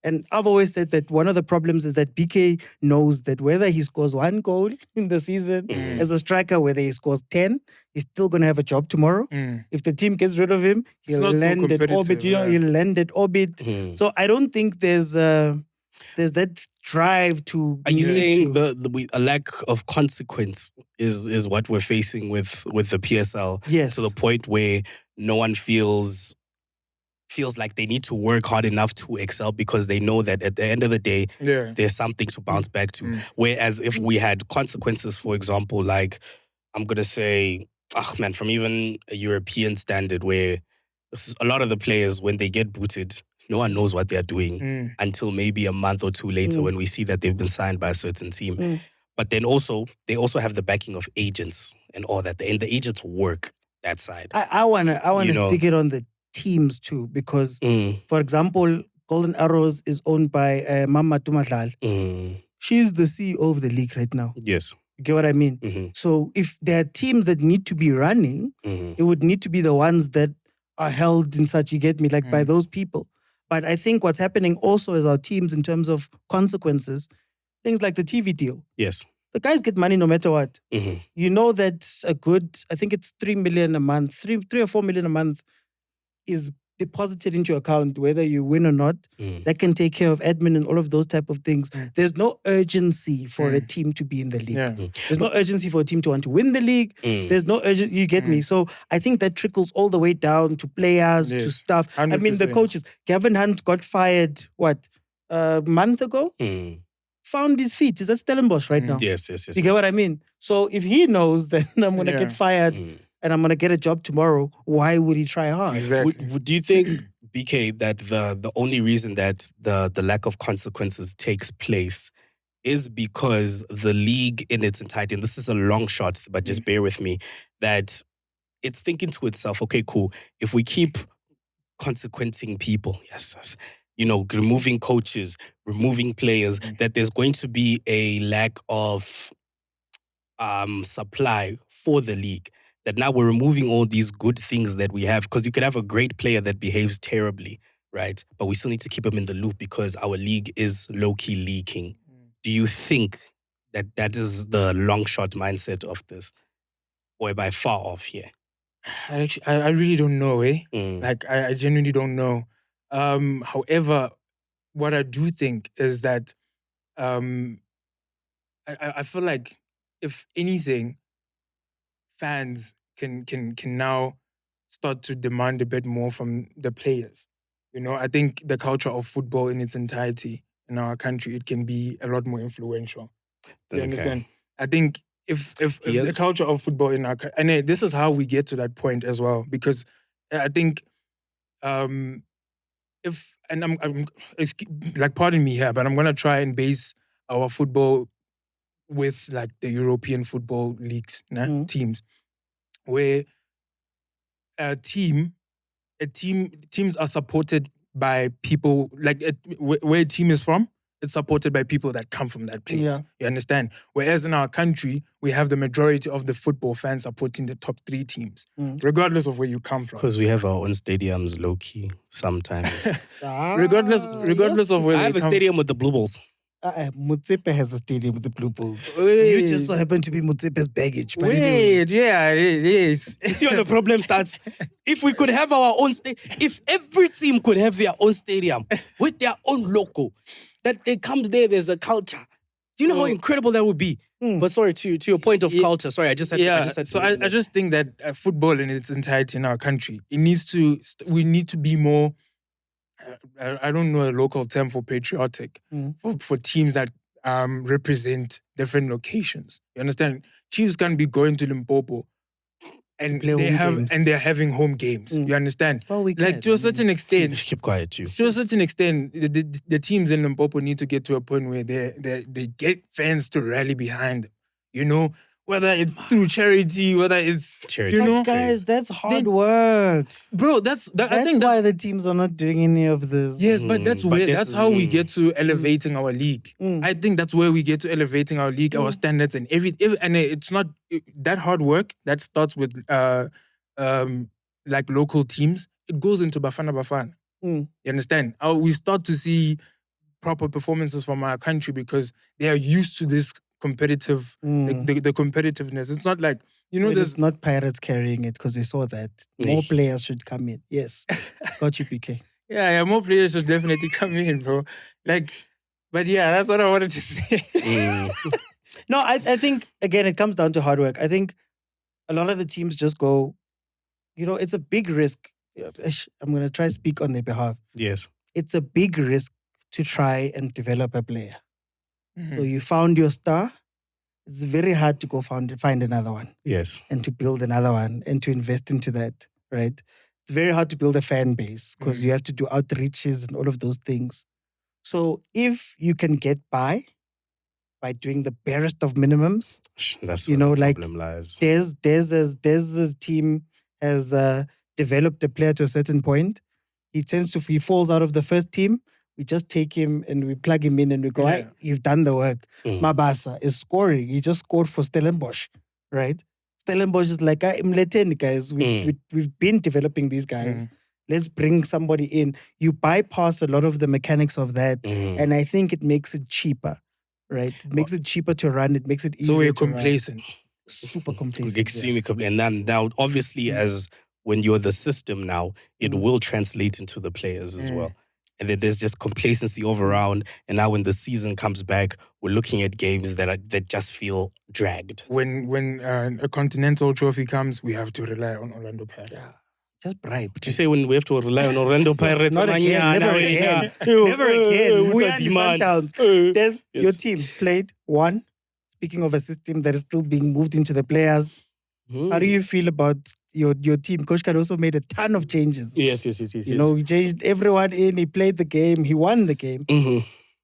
And I've always said that one of the problems is that BK knows that whether he scores one goal in the season as a striker, whether he scores 10, he's still going to have a job tomorrow. If the team gets rid of him, he'll not so land at orbit. competitive, yeah. He'll land at orbit. So I don't think there's that drive to. Are you need saying to- a lack of consequence is what we're facing with the PSL? Yes. To the point where no one feels like they need to work hard enough to excel because they know that at the end of the day, yeah. there's something to bounce back to. Whereas if we had consequences, for example, like I'm gonna say, from even a European standard, where a lot of the players, when they get booted, no one knows what they're doing until maybe a month or two later when we see that they've been signed by a certain team. But then also, they also have the backing of agents and all that. And the agents work that side. I wanna You know. stick it on the teams too, because for example, Golden Arrows is owned by Mama Tumadlal. She's the CEO of the league right now. Yes. You get what I mean? So if there are teams that need to be running, it would need to be the ones that are held in such, you get me, like by those people. But I think what's happening also is our teams in terms of consequences, things like the TV deal. Yes. The guys get money no matter what. You know that a good, I think it's 3 million a month, 3 or 4 million a month is deposited into your account, whether you win or not. That can take care of admin and all of those type of things. There's no urgency for a team to be in the league. Yeah. There's no urgency for a team to want to win the league. There's no urgency, you get me? So I think that trickles all the way down to players, to Yes. staff. I mean, the 100%. coaches. Gavin Hunt got fired, a month ago? Found his feet. Is at Stellenbosch right now. Yes. You get what I mean? So if he knows that I'm going to Yeah. get fired and I'm going to get a job tomorrow, why would he try hard? Exactly. Do you think, BK, that the only reason that the lack of consequences takes place is because the league in its entirety, and this is a long shot, but just bear with me, that it's thinking to itself, okay, cool, if we keep consequencing people, yes, removing coaches, removing players, that there's going to be a lack of supply for the league. That now we're removing all these good things that we have, because you could have a great player that behaves terribly, right? But we still need to keep him in the loop because our league is low-key leaking. Do you think that is the long shot mindset of this? Or am I far off here? I really don't know, eh? Like, I genuinely don't know. However, what I do think is that I feel like, if anything, fans can now start to demand a bit more from the players. You know, I think the culture of football in its entirety in our country, it can be a lot more influential. You understand? I think if the culture of football in our and this is how we get to that point as well, because I think if, and I'm like, pardon me here, but I'm gonna try and base our football with like the European football leagues teams, where teams are supported by people like where a team is from. It's supported by people that come from that place. Yeah. You understand? Whereas in our country, we have the majority of the football fans supporting the top 3 teams, regardless of where you come from. Because we have our own stadiums, low key, sometimes. Regardless of where I have a stadium with the Blue Bulls. Motsepe has a stadium with the Blue Bulls. Wait. You just so happen to be Motsepe's baggage. But Wait, yeah, yes. You see where the problem starts? If we could have our own if every team could have their own stadium with their own logo, that they come there, there's a culture. Do you know how incredible that would be? But sorry, to your point of culture, sorry, I just had to. I just think that football in its entirety in our country, we need to be more, I don't know a local term for patriotic, for teams that represent different locations. You understand? Chiefs can't be going to Limpopo and they're having home games. You understand? Well, we like can. to a certain extent. Keep quiet, too. To a certain extent, the teams in Limpopo need to get to a point where they get fans to rally behind them. You know, whether it's through charity, whether it's Charity. you know, Guys, that's hard work. bro. That's I think why the teams are not doing any of this. yes, but that's how we get to elevating our league. I think that's where we get to elevating our league, our standards, and and it's not that hard work that starts with like local teams. It goes into Bafana. You understand? We start to see proper performances from our country because they are used to this competitive, the competitiveness. It's not like, you know, It's not Pirates carrying it because we saw that. More players should come in. Yes. Got you, PK. Yeah, more players should definitely come in, bro. Like, but yeah, that's what I wanted to say. No, I think, again, it comes down to hard work. I think a lot of the teams just go, you know, it's a big risk. I'm going to try to speak on their behalf. Yes. It's a big risk to try and develop a player. So you found your star. It's very hard to go find another one. Yes. And to build another one and to invest into that, right? It's very hard to build a fan base because you have to do outreaches and all of those things. So if you can get by doing the barest of minimums, that's you know, where the like problem lies. Dez's team has developed a player to a certain point. He falls out of the first team. We just take him and we plug him in and we go, hey, you've done the work. Mabasa is scoring. He just scored for Stellenbosch, right? Stellenbosch is like, Mleteni guys, we've been developing these guys. Let's bring somebody in. You bypass a lot of the mechanics of that. And I think it makes it cheaper, right? It makes it cheaper to run. It makes it easier So we're to run. complacent. Super complacent. Extremely complacent. And now, obviously, as when you're the system now, it will translate into the players as well. And then there's just complacency all around. And now when the season comes back, we're looking at games that just feel dragged. When a continental trophy comes, we have to rely on Orlando Pirates. Yeah. Just bribe. But you say when we have to rely on Orlando Pirates? Not again. Never again. Never again. We are the Sundowns. Your team played one. Speaking of a system that is still being moved into the players, how do you feel about your team? Coach Caruso made a ton of changes. Yes. You know, he changed everyone in. He played the game. He won the game.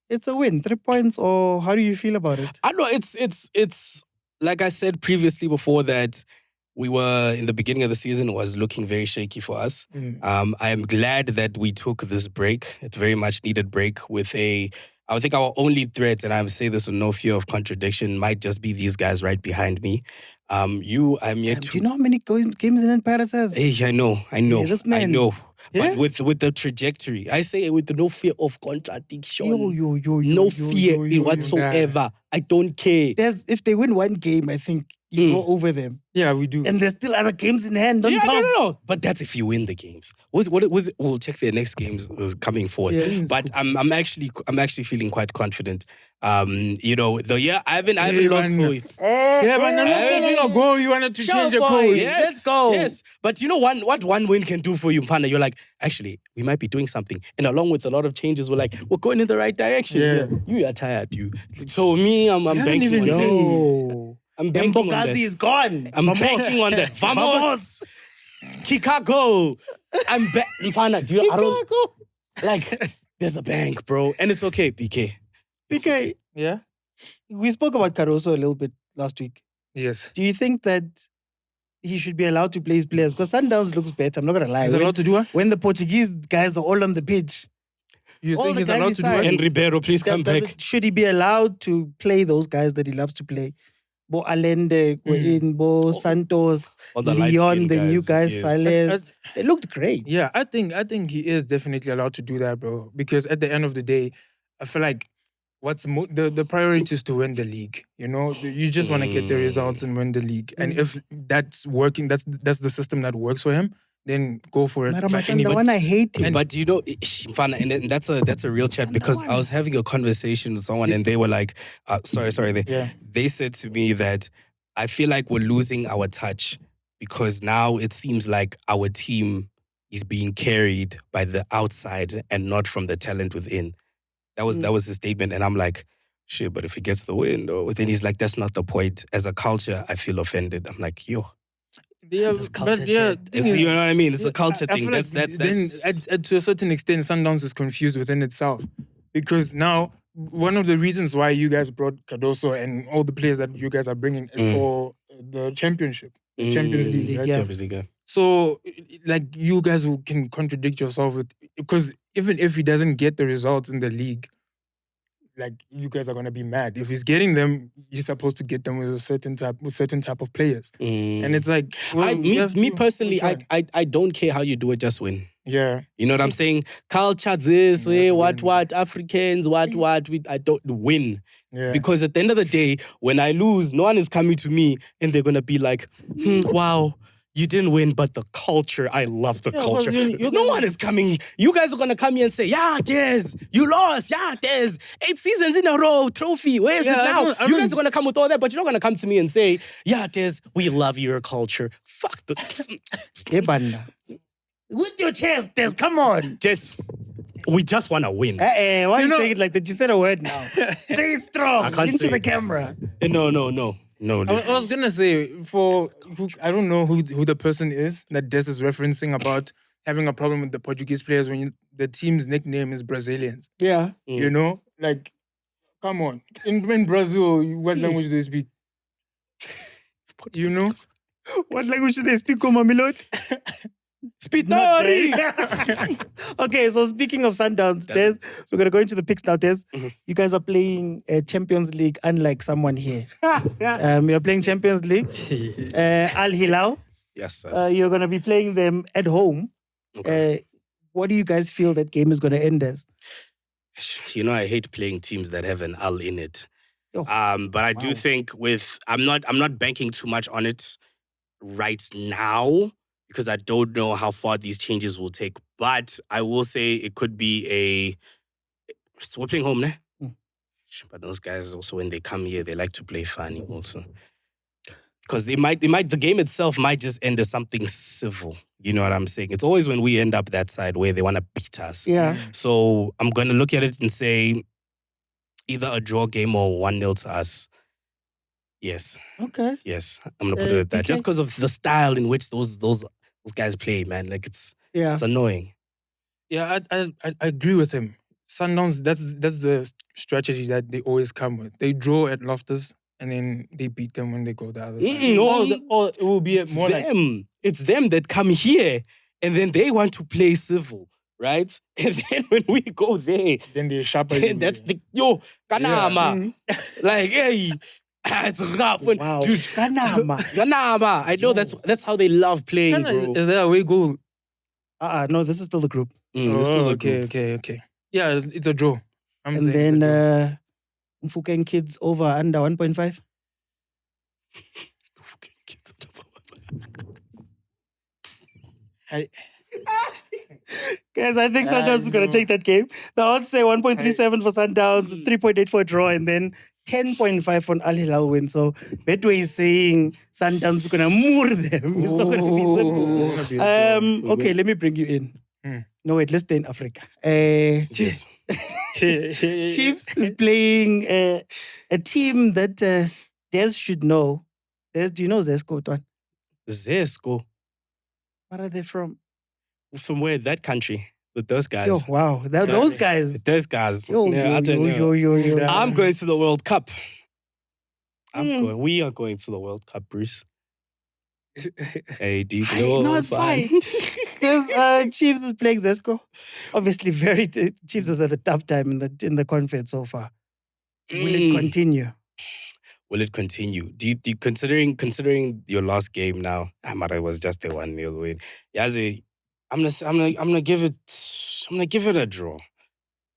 It's a win. 3 points. Or how do you feel about it? I know it's like I said previously before that we were in the beginning of the season, it was looking very shaky for us. I am glad that we took this break. It's very much needed break with I think our only threat, and I say this with no fear of contradiction, might just be these guys right behind me. I'm yet to... Do you know how many games in Pirates has? Hey, I know. Yeah, this man. I know. Yeah? But with the trajectory, I say it with no fear of contradiction. No fear whatsoever. I don't care. If they win one game, I think you go over them. Yeah, we do. And there's still other games in hand on top. No. But that's if you win the games. We'll check their next games coming forward. Yeah, but I'm actually feeling quite confident. You know, I haven't lost for it. Yeah, but I'm not saying go. You wanted to change your coach. Yes, let's go. Yes, but you know what one win can do for you, Mfana? You're like, actually, we might be doing something. And along with a lot of changes, we're going in the right direction. Yeah. You are tired, you. So me, I'm banking on that. I'm banking on that. is gone. I'm banking on that. Vamos! Chicago! Mfana, like, there's a bank, bro. And it's okay, PK. PK. Yeah? we spoke about Caruso a little bit last week. Yes. Do you think that he should be allowed to play his players? Because Sundowns looks better. I'm not gonna lie. He's allowed to do what? When the Portuguese guys are all on the pitch, You all think the he's guys allowed he to do what? signed, And Ribeiro, please come back. Should he be allowed to play those guys that he loves to play? Bo Allende, Bo Santos, All the Leon, light-skinned the new guys, yes. Sales. They looked great. Yeah, I think he is definitely allowed to do that, bro. Because at the end of the day, I feel like the priority is to win the league. You know, you just want to get the results and win the league. And if that's working, that's the system that works for him. Then go for it. Mara Masanda, the one I hate him. But you know, Mfana, and that's a real chat because I was having a conversation with someone and they were like, sorry, they said to me that I feel like we're losing our touch because now it seems like our team is being carried by the outside and not from the talent within. That was his statement, and I'm like, shit. But if he gets the win, though, then he's like, that's not the point. As a culture, I feel offended. I'm like, yo. Yeah, This culture but yeah, shit. You know what I mean? It's a culture I thing. feel like That's then to a certain extent, Sundowns is confused within itself because now one of the reasons why you guys brought Cardoso and all the players that you guys are bringing is for the championship, the Champions League, right? Yeah. Champions League, yeah. So, like, you guys who can contradict yourself with because even if he doesn't get the results in the league, like you guys are gonna be mad. If he's getting them, he's supposed to get them with a certain type of players. And it's like, well, me personally, I don't care how you do it, just win. Yeah. You know what I'm saying? Culture this way, Just what, Africans, what, I don't win. Yeah. Because at the end of the day, when I lose, no one is coming to me and they're gonna be like, wow, you didn't win, but the culture, I love the culture. No one is coming. You guys are gonna come here and say, yeah, Diaz, you lost. Yeah, Diaz, 8 seasons in a row, trophy. Where is it now? You guys are gonna come with all that, but you're not gonna come to me and say, yeah, Diaz, we love your culture. Fuck the. Ebanda. With your chest, Des, come on. We just want to win. Why are you saying it like that? You said a word now. Say it strong. I can't into say the it. camera. No. I was gonna say I don't know who the person is that Des is referencing about having a problem with the Portuguese players when the team's nickname is Brazilians. Yeah. You know, like, come on. In Brazil, what language do they speak? You know, What language do they speak, Mamilot? Spitori! Okay, so speaking of Sundowns, Des, we're going to go into the picks now, Des. You guys are playing Champions League unlike someone here. You're playing Champions League. Al Hilal. Yes. You're going to be playing them at home. Okay. What do you guys feel that game is going to end as? You know, I hate playing teams that have an Al in it. Oh, But I do think I'm not banking too much on it right now because I don't know how far these changes will take. But I will say it could be we're playing home, ne? But those guys also, when they come here, they like to play funny also. Because the game itself might just end as something civil. You know what I'm saying? It's always when we end up that side where they want to beat us. Yeah. So I'm going to look at it and say either a draw game or 1-0 to us. Yes. Okay. Yes. I'm going to put it at that. PK? Just because of the style in which those guys play, man. Like, it's annoying. yeah, I agree with him. Sundowns, that's the strategy that they always come with. They draw at Loftus and then they beat them when they go the other side. Or it will be more like It's them that come here and then they want to play civil, right? And then when we go there, then they sharper. that's the Kanama. Like, hey, it's rough. Wow. Dude, Kanama. I know that's how they love playing, bro. Is there a away goal? No, this is still the group. It's still a group. Okay. Yeah, it's a draw. And then Mfukeng kids over under 1.5. Guys, I think Sundowns is going to take that game. The odds say 1.37 for Sundowns, 3.8 for a draw, and then 10.5 for an Al Hilal win. So Betway is saying Sundowns is going to moor them. It's not going to be simple. Okay, let me bring you in. No, wait, let's stay in Africa. Yes. Chiefs is playing a team that Des should know. Des, do you know Zesco, Tuan? Zesco. Where are they from? From where? That country. With those guys. Yo, wow. Those guys. Those guys. Yo. I'm going to the World Cup. We are going to the World Cup, Bruce. Hey, deep No, it's fine. Because Chiefs is playing Zesco. Obviously, Chiefs has had a tough time in the conference so far. Will it continue? Will it continue? Do you considering your last game now? It was just a 1-0 win. Yazi, I'm gonna give it a draw.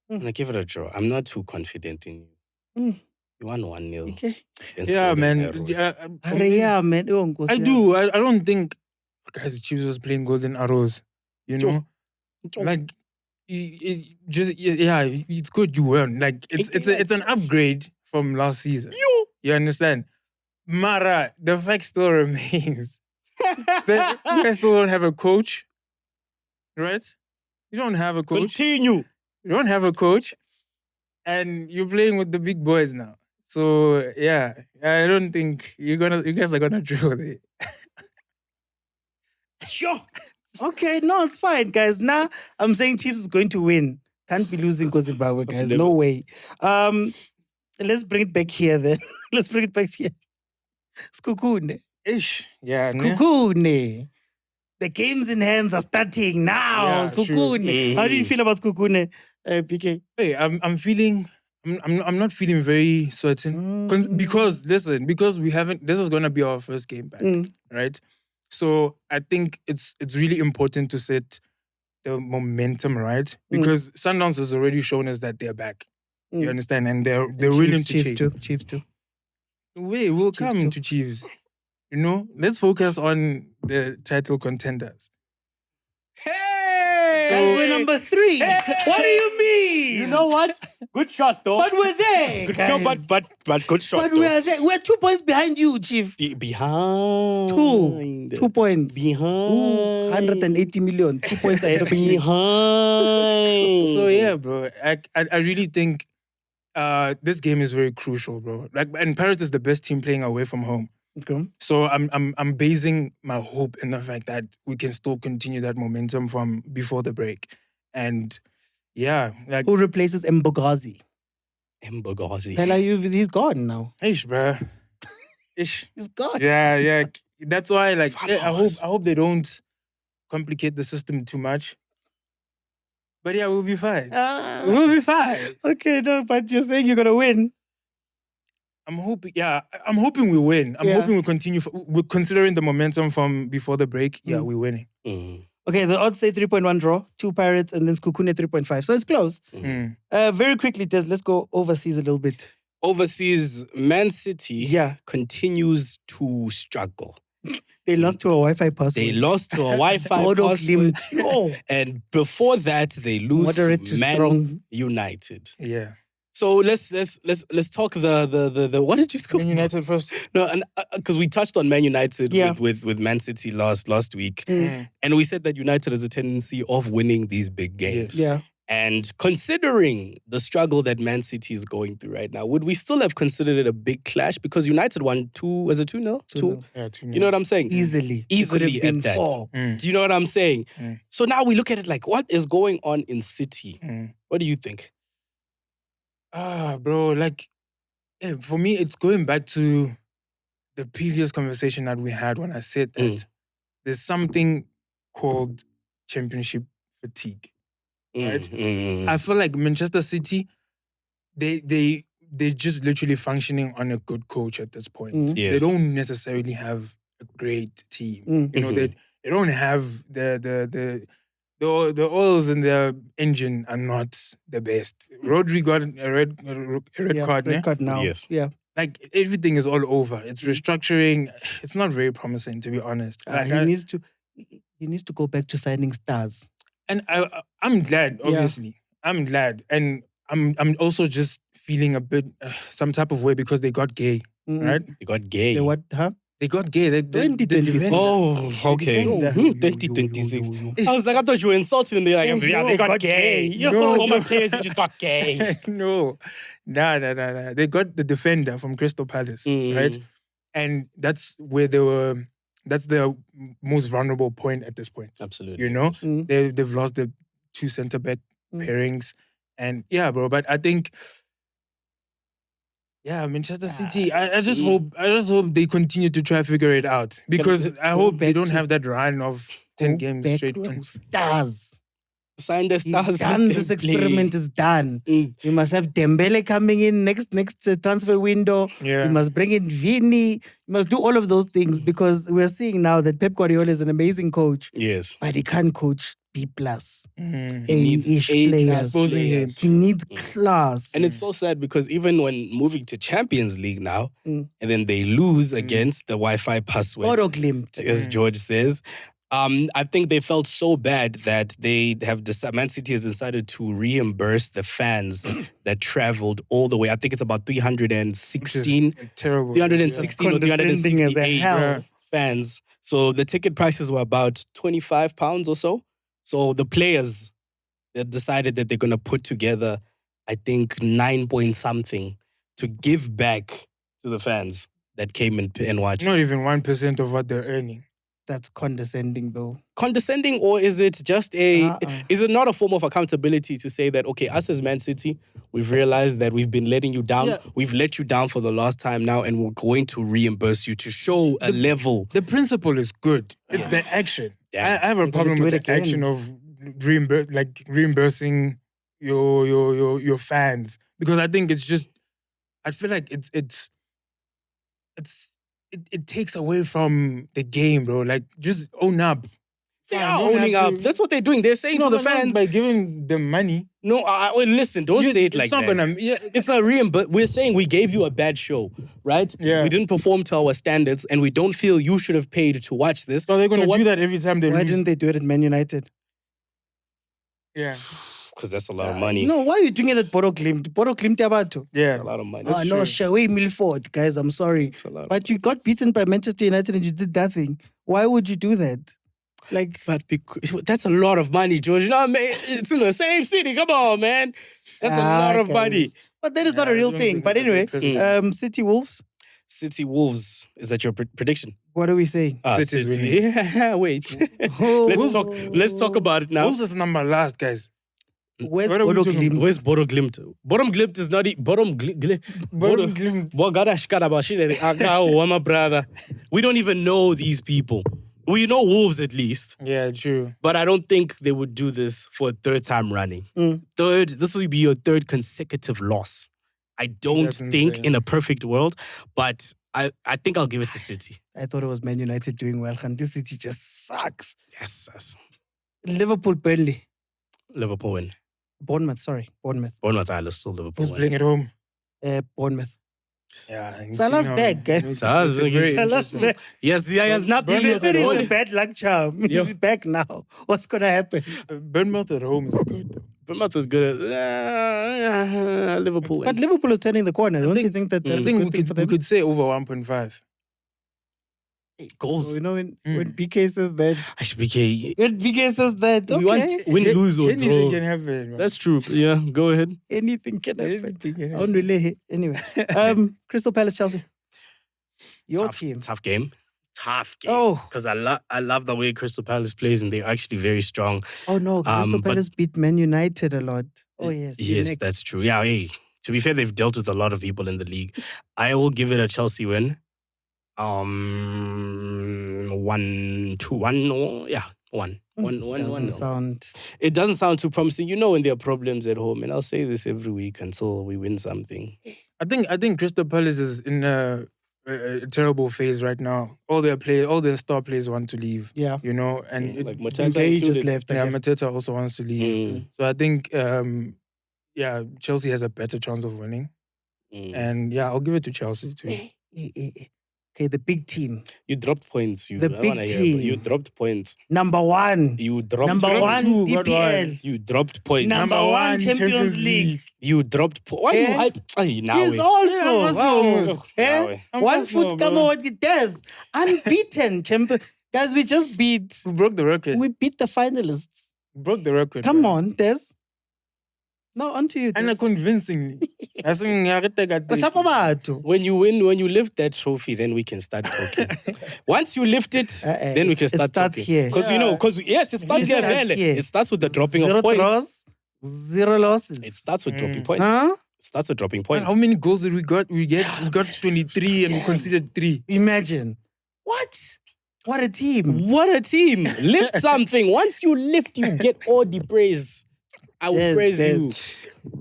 I'm gonna give it a draw. I'm not too confident in you. You won 1-0. Okay. Yeah, man. Yeah, man. I do. I don't think guys Chiefs was playing golden arrows. You know, like it's good you won. Like it's an upgrade from last season. You understand? Mara, the fact still remains. that you guys still don't have a coach, right? You don't have a coach. Continue. You don't have a coach, and you're playing with the big boys now. So yeah, I don't think you guys are gonna drill it. Sure. Okay, no, it's fine, guys. Now I'm saying Chiefs is going to win. Can't be losing Zimbabwe, guys. No way. Let's bring it back here then. Let's bring it back here. Skukune. Ish. Yeah. Skukune. The games in hands are starting now. Yeah, Skukune. How do you feel about Skukune, PK? Hey, I'm feeling. I'm not feeling very certain because this is gonna be our first game back, right? So I think it's really important to set the momentum right because Sundowns has already shown us that they're back. You understand, and they're willing to chase. Chiefs too. We'll come to Chiefs. You know, let's focus on the title contenders. Hey! Guys, we're number 3. Hey! What do you mean? You know what? Good shot, though. But we're there, good, guys. no, but good shot, But though. we're there. We're 2 points behind you, Chief. Behind. 2 points. Behind. 180 million. 2 points ahead of you. Behind. So yeah, bro. I really think this game is very crucial, bro. Like, and Pirates is the best team playing away from home. Okay. So I'm basing my hope in the fact that we can still continue that momentum from before the break. And yeah, like Who replaces Mbogazi? Mbogazi. He's gone now. Ish, bro. Ish. He's gone. Yeah. That's why, like, I hope they don't complicate the system too much. But yeah, we'll be fine. We'll be fine. Okay, no, but you're saying you're gonna win. I'm hoping we win. I'm hoping we continue. We're considering the momentum from before the break. Yeah, we're winning. Okay, the odds say 3.1 draw, 2 Pirates, and then Skukune 3.5. So it's close. Very quickly, Des, let's go overseas a little bit. Overseas, Man City continues to struggle. They lost to a Wi-Fi password. They lost to a Wi-Fi password. And before that, they lose Moderate to Man strong. United. Yeah. So let's talk the what did you score? Man United first. No, and because we touched on Man United with Man City last week, and we said that United has a tendency of winning these big games. Yes. Yeah. And considering the struggle that Man City is going through right now, would we still have considered it a big clash? Because United won 2, was it 2-0? 2. Yeah, 2-0. You know what I'm saying? Easily at that. 4. Do you know what I'm saying? So now we look at it like, what is going on in City? What do you think? Bro, like, for me, it's going back to the previous conversation that we had when I said that there's something called championship fatigue, right? I feel like Manchester City, they're just literally functioning on a good coach at this point. Yes. They don't necessarily have a great team. You know, they don't have the oils in their engine are not the best. Rodri got a red card. Red card now. Yes. Yeah. Like everything is all over. It's restructuring. It's not very promising, to be honest. Like, he needs to go back to signing stars. And I'm glad, obviously. I'm glad, and I'm also just feeling a bit some type of way because they got gay, right? They got gay. They what? Huh? They got gay. They 2026. Oh, okay. defenders. 2026. I was like, I thought you were insulting them. They're like, they got gay. All my players just got gay. No. Nah. They got the defender from Crystal Palace, right? And that's where that's their most vulnerable point at this point. Absolutely. You know? They've lost the 2 centre-back pairings. And yeah, bro, but I think Yeah, Manchester City. I just hope they continue to try to figure it out because I hope they don't have that run of 10 games straight on. Stars. Sign the stars. Done. let This them play. experiment is done. Mm. We must have Dembele coming in next transfer window. Yeah. We must bring in Vini. We must do all of those things because we're seeing now that Pep Guardiola is an amazing coach, Yes. but he can't coach B+. Mm. needs A-ish A-class players. Exposing him. players. He needs class. And it's so sad because even when moving to Champions League now, Mm. and then they lose against the Wi-Fi password, Auto glimpse. as George says, I think they felt so bad that they have decided, Man City has decided to reimburse the fans that traveled all the way. I think it's about 316, Terrible. 316 or Condescending as 368 hell. fans. So the ticket prices were about £25 or so. So the players, they decided that they're going to put together, I think, 9 point something to give back to the fans that came and watched. Not even 1% of what they're earning. That's condescending though. Condescending, or is it just a? Uh-uh. Is it not a form of accountability to say that, okay, us as Man City, we've realized that we've been letting you down. Yeah. We've let you down for the last time now, and we're going to reimburse you to show a level. The principle is good. It's the action. Damn. I have a They're gonna problem do with it the action again. of reimbursing your fans because I think it's just I feel like it takes away from the game, bro. Like just own up. They Fine, are you don't owning have up. to- That's what they're doing. They're saying to the but not fans, by giving them money. no, well, listen, don't say it like it's not that. gonna. Yeah, It's a reimbursement. We're saying we gave you a bad show, right? Yeah. We didn't perform to our standards, and we don't feel you should have paid to watch this. so they're gonna what- do that every time they Why lose. didn't they do it at Man United? Yeah, Because that's a lot of money. No, why are you doing it at Bodo Glimt? Bodo Glimt Yabato. yeah. A lot of money. Oh, no, Shaway Milford, guys, I'm sorry. It's a lot of But you got beaten by Manchester United and you did that thing. Why would you do that? Like, But that's a lot of money, George. You know, man, it's in the same city. Come on, man. That's a lot of guys. money. But that is not Yeah, a I real don't thing. think But it's a anyway, good precedent. City Wolves, City Wolves. Is that your prediction? what are we saying? City's City. Yeah, wait. Let's talk about it now. Wolves is number last, guys. Where's What are we Bodo talking Glimt? Where's Bodo Glimt? Bottom Glimt is not Bottom Glimt. Bodo Glimt. My brother. We don't even know these people. We know Wolves at least. Yeah, true. But I don't think they would do this for a third time running. Mm. This will be your third consecutive loss. I don't That's think insane. in a perfect world, but I think I'll give it to City. I thought it was Man United doing well. And this City just sucks. Yes. Liverpool, Burnley. Liverpool win. Bournemouth, sorry. Bournemouth. Bournemouth Island still Liverpool Who's win. playing at home? Bournemouth. Yeah. you Salah's see now, back, guys. it's- Salah's it's back. very Salah's interesting. back. Yes, he has nothing. They Bournemouth said at he's home. a bad luck charm. Yeah. He's back now. What's going to happen? Bournemouth at home is good. Though. Bournemouth is good at Liverpool win. But Liverpool is turning the corner. Don't you think that Mm. that's I a think good thing for we them? could say over 1.5. Goals. You know, when BK says that, HBK. when BK says that, We want okay, win, lose, or Anything draw. can happen. man. That's true. Yeah, go ahead. anything can happen. Anything can I happen. don't relay. Anyway, Crystal Palace, Chelsea. Your team. Tough game. Tough game. Oh. Because I love the way Crystal Palace plays, and they're actually very strong. Oh no, Crystal but- Palace beat Man United a lot. Oh yes. you're Yes, next. that's true. Yeah, hey, to be fair, they've dealt with a lot of people in the league. I will give it a Chelsea win. 1-2-1. Or, yeah, 1. 1-1. Doesn't sound. It doesn't sound too promising. You know when there are problems at home, and I'll say this every week until we win something. I think Crystal Palace is in a terrible phase right now. All their star players want to leave. Yeah. You know, and Like Mateta They just included. left. yeah, again. Mateta also wants to leave. Mm, So I think Chelsea has a better chance of winning. mm. And yeah, I'll give it to Chelsea too. Okay, the big team. You dropped points. The I big wanna hear, team. you dropped points. Number one. You dropped Number Dropped one two, got EPL. You dropped points. Number one Champions League. You dropped Why you Eh? hype? Ay, now He's we- also. Arsenal. Eh? Now One foot come on with Diaz. Unbeaten champion. Guys, we just beat. We broke the record. We beat the finalists. broke the record. Come man. on, Des. No, on to you, Des. And convincingly. I think Bashapa batho. When you win, when you lift that trophy, then we can start talking. Once you lift it, then we can start It starts talking. here. Because yes, it starts It here, starts vele. here. It starts with the dropping Zero of points. draws, zero losses. It starts with dropping points. Huh? It starts with dropping points. How many goals did we got? We got 23 and we conceded 3. Imagine. What? What a team. What a team. Lift something. Once you lift, you get all the praise. I will praise you.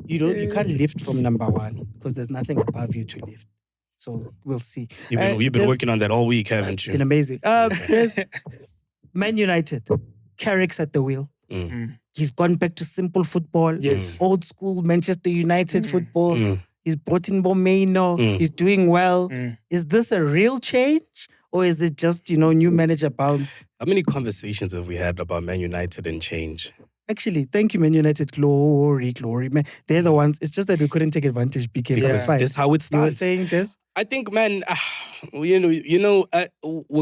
You know, you can't lift from number 1 because there's nothing above you to lift. So we'll see. You've been working on that all week, haven't you? It's been amazing. There's Man United. Carrick's at the wheel. He's gone back to simple football. Yes. Old school Manchester United football. He's brought in Bomeno. He's doing well. Is this a real change? Or is it just, new manager bounce? How many conversations have we had about Man United and change? Actually, thank you, Man United. Glory, man. They're the ones. It's just that we couldn't take advantage. Because that's how it starts. You were saying this? I think, man, we're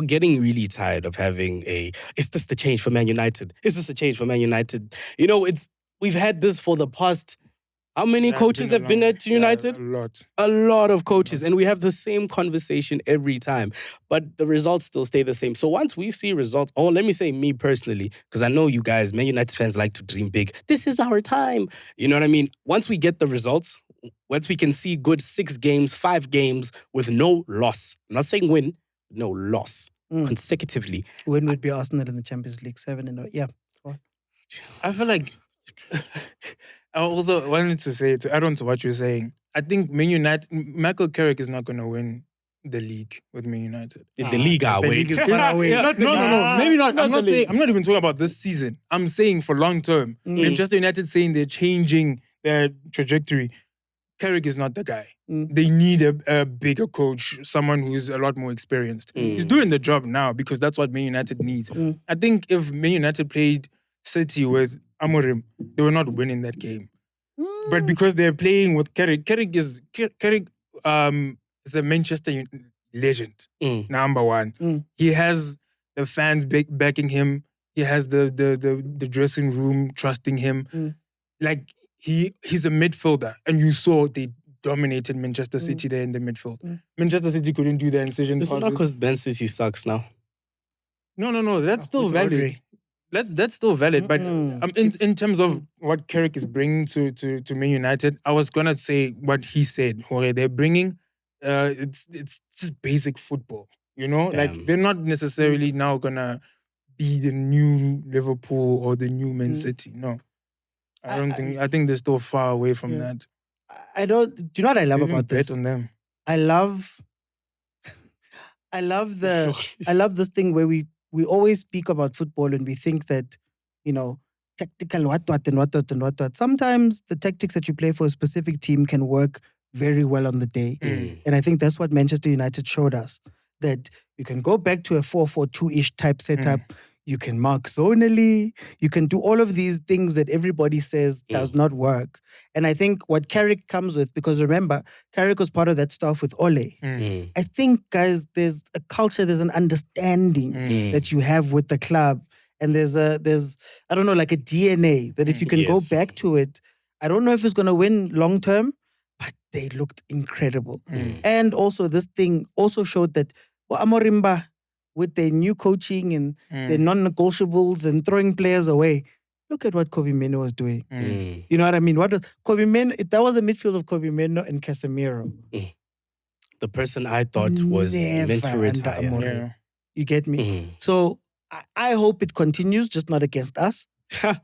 getting really tired of having is this the change for Man United? Is this a change for Man United? We've had this for the past. How many coaches have been at United? A lot. A lot of coaches. And we have the same conversation every time. But the results still stay the same. So once we see results, or let me say me personally, because I know you guys, Man United fans like to dream big. This is our time. You know what I mean? Once we get the results, once we can see good 6 games, 5 games with no loss. I'm not saying win, no loss consecutively. Win would be Arsenal in the Champions League 7-0. Yeah. I feel like I also wanted to say, to add on to what you're saying, I think Man United, Michael Carrick is not going to win the league with Man United. In the league, the league is far away. No, maybe not. I'm not even talking about this season. I'm saying for long term. Manchester United saying they're changing their trajectory. Carrick is not the guy. They need a bigger coach, someone who's a lot more experienced. He's doing the job now because that's what Man United needs. I think if Man United played City with Amorim, they were not winning that game. But because they're playing with Carrick, Carrick is a Manchester legend, number 1. He has the fans backing him. He has the dressing room trusting him. Like he's a midfielder, and you saw they dominated Manchester City there in the midfield. Manchester City couldn't do their incision passes. It's not because Man City sucks now. No. That's still valid. That's still valid. But in terms of what Carrick is bringing to Man United, I was gonna say what he said. Okay, they're bringing it's just basic football. Like they're not necessarily now gonna be the new Liverpool or the new Man City. No, I don't think. I think they're still far away from that. I don't. Do you know what I love about this? Bet on them. I love this thing where we always speak about football and we think that, tactical what. Sometimes the tactics that you play for a specific team can work very well on the day. And I think that's what Manchester United showed us, that you can go back to a 4-4-2-ish type setup. You can mark zonally. You can do all of these things that everybody says does not work. And I think what Carrick comes with, because remember, Carrick was part of that stuff with Ole. I think, guys, there's a culture, there's an understanding that you have with the club. And there's I don't know, like a DNA that if you can go back to it, I don't know if it's going to win long term, but they looked incredible. And also this thing also showed that Amorimba, with their new coaching and their non-negotiables and throwing players away. Look at what Kobe Meno was doing. You know what I mean? What was Kobe Meno? That was a midfield of Kobe Meno and Casemiro. The person I thought was meant to retire. Yeah. You get me? So I hope it continues, just not against us.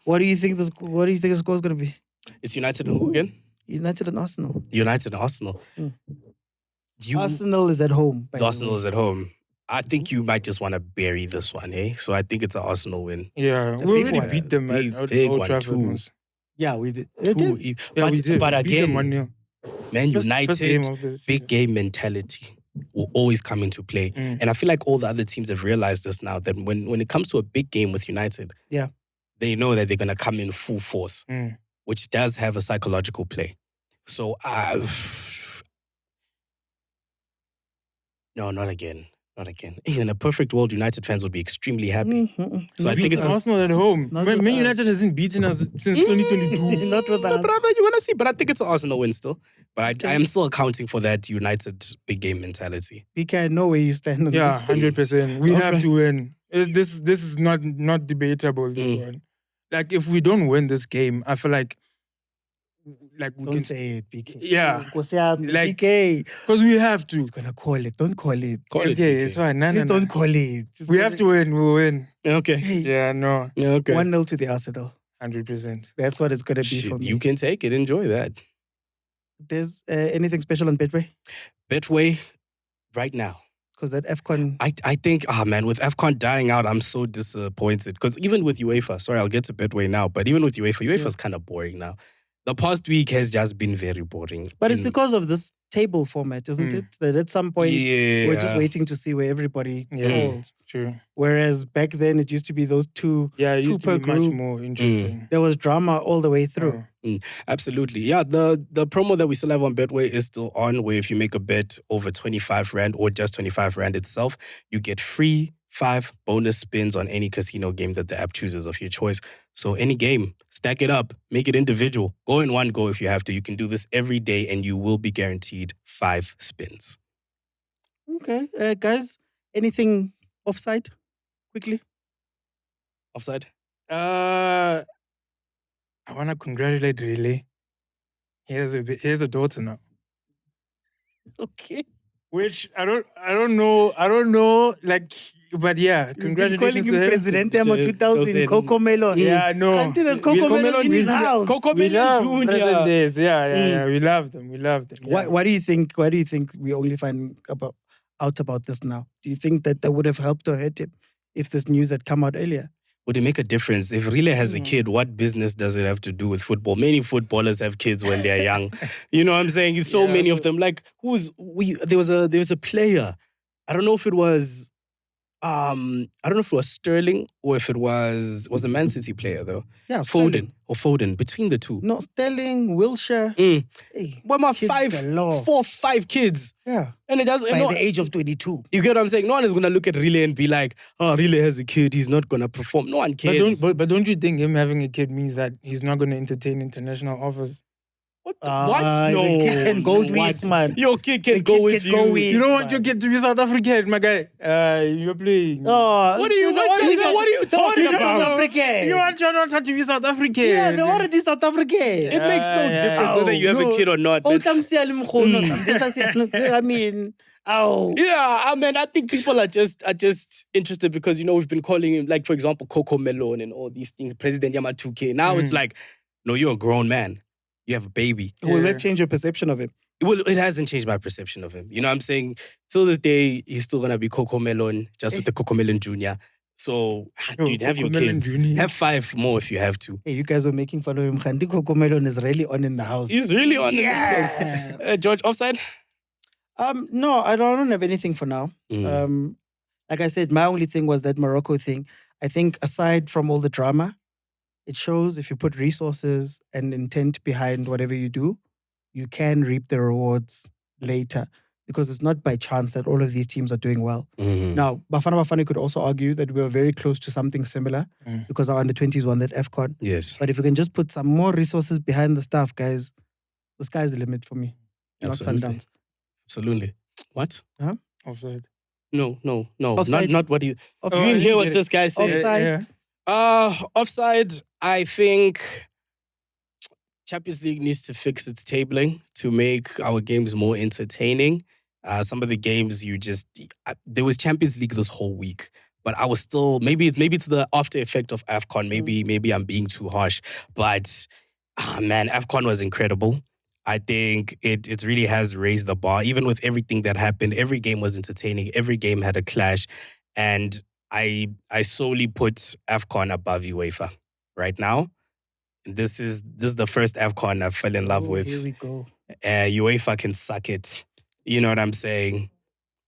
What do you think the score is going to be? It's United and who again? United and Arsenal. United and Arsenal. Arsenal is at home. Arsenal is at home. I think you might just want to bury this one, eh? So I think it's an Arsenal win. Yeah, we already beat them at Old Trafford. Yeah, we did. We did. But again, 1-0. Man United, big game mentality will always come into play. And I feel like all the other teams have realized this now, that when it comes to a big game with United, they know that they're going to come in full force, which does have a psychological play. So, no, not again. Not again. In a perfect world, United fans would be extremely happy. So I think it's Arsenal at home. Man United hasn't beaten us since 2022. Not with us. Brother, you want to see? But I think it's an Arsenal win still. But I am still accounting for that United big game mentality. BK, I know where you stand on this. 100%. We have to win. This is not debatable, this one. Like, if we don't win this game, I feel like like we Don't can say it, BK. Yeah. Like- BK. because we have to. He's gonna call it. Don't call it. Call it, Okay, BK. it's fine. No, Please no, no. don't call it. We have to win. We'll win. Okay. Hey, Yeah, no, Okay. 1-0 to the Arsenal. 100%. That's what it's gonna be Shit, for me. you can take it. Enjoy that. There's anything special on Betway? Betway, right now. Because that AFCON. I think, man, with AFCON dying out, I'm so disappointed. Because even with UEFA, sorry, I'll get to Betway now, but even with UEFA's kind of boring now. The past week has just been very boring. But it's because of this table format, isn't it? That at some point we're just waiting to see where everybody falls. True. Whereas back then it used to be those two. Yeah, it Two used to per be much group. more interesting. There was drama all the way through. Absolutely. Yeah, the promo that we still have on Betway is still on, where if you make a bet over 25 Rand or just 25 Rand itself, you get free 5 bonus spins on any casino game that the app chooses of your choice. So any game, stack it up, make it individual. Go in one go if you have to. You can do this every day and you will be guaranteed 5 spins. Okay. Guys, anything offside? Quickly. Offside? I want to congratulate Relay. He has a daughter now. Okay. Which I don't know, like, but yeah, You've been calling congratulations him to him. Presidente Amo 2000 Coco Melon. Yeah, no. Auntie, there's Coco Melon in his house. Coco We Melon love Jr. presidents. Yeah. We love them. Yeah. Why do you think we only find out about this now? Do you think that would have helped or hurt him if this news had come out earlier? Would it make a difference? If Relay has a kid, what business does it have to do with football? Many footballers have kids when they're young. You know what I'm saying? So many of them. Like, there was a player. I don't know if it was Sterling or if it was a Man City player though. Yeah, Sterling. Foden, between the two. No, Sterling, Wilshire. Hey, Well, my kids 4 or 5 kids. Yeah. And it doesn't. By the age of 22. You get what I'm saying? No one is gonna look at Relay and be like, "Oh, Relay has a kid. He's not gonna perform." No one cares. But don't you think him having a kid means that he's not going to entertain international offers? What? No. The kid can go No, with, man. Your kid can The go kid with can you. go with. You don't want man. your kid to be South African, my guy. You're playing. Oh, What are you talking about? South African. You want your daughter to be South African? Yeah, they're already South African. It makes no Yeah. difference whether you have a kid or not. Oh, But- I mean, ow. Yeah, I mean, I think people are just interested because, we've been calling him, like, for example, Coco Melon and all these things, President Yama 2K. Now it's like, no, you're a grown man. You have a baby. Will that change your perception of him? Well, it hasn't changed my perception of him. You know what I'm saying? Till this day, he's still going to be Coco Melon, just with the Coco Melon Jr. So, dude, have your Coco Melon kids. Jr. Have 5 more if you have to. Hey, you guys were making fun of him. Khandi Coco Melon is really on in the house. He's really on Yeah. it. George, offside? No, I don't have anything for now. Like I said, my only thing was that Morocco thing. I think aside from all the drama, it shows if you put resources and intent behind whatever you do, you can reap the rewards later. Because it's not by chance that all of these teams are doing well. Now, Bafana Bafana could also argue that we were very close to something similar because our under-20s won that AFCON. Yes. But if we can just put some more resources behind the stuff, guys, the sky's the limit for me. Absolutely. Not Sundowns. Absolutely. What? Offside. No. Offside. Not what you... Offside. You didn't hear what Get it. this guy said. Offside. Offside, I think Champions League needs to fix its tabling to make our games more entertaining. Some of the games there was Champions League this whole week, but I was still, maybe it's the after effect of AFCON. Maybe I'm being too harsh, but man, AFCON was incredible. I think it really has raised the bar. Even with everything that happened, every game was entertaining. Every game had a clash, and I solely put AFCON above UEFA right now. This is the first AFCON I fell in love with. Here we go. UEFA can suck it. You know what I'm saying?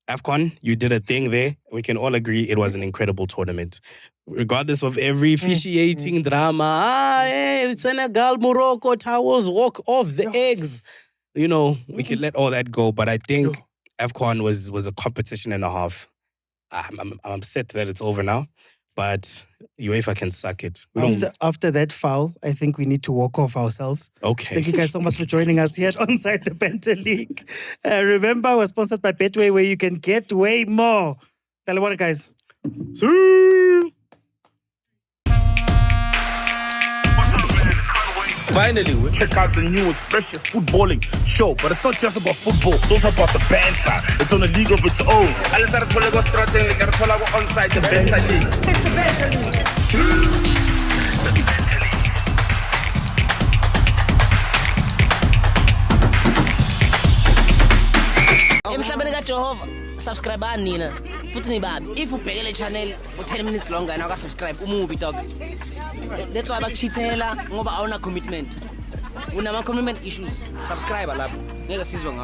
AFCON, you did a thing there. We can all agree it was an incredible tournament. Regardless of every officiating drama, Senegal, Morocco, towels walk off the eggs. We can let all that go. But I think AFCON was a competition and a half. I'm upset that it's over now, but UEFA can suck it. After that foul, I think we need to walk off ourselves. Okay. Thank you guys so much for joining us here at Onside the Banter League. Remember, we're sponsored by Betway, where you can get way more. Talawara, guys. Finally, we check out the newest, freshest footballing show. But it's not just about football, it's also about the banter. It's on a league of its own. Onside the Banter League. It's the Banter League. Emhlabeni kaJehova subscribe nina futhi nibabi if ubhekele channel for 10 minutes longer and subscribe umubi dog. That's why bakuchithela ngoba awuna commitment, unama commitment issues. Subscribe lapho ngeke sizwe ngawo.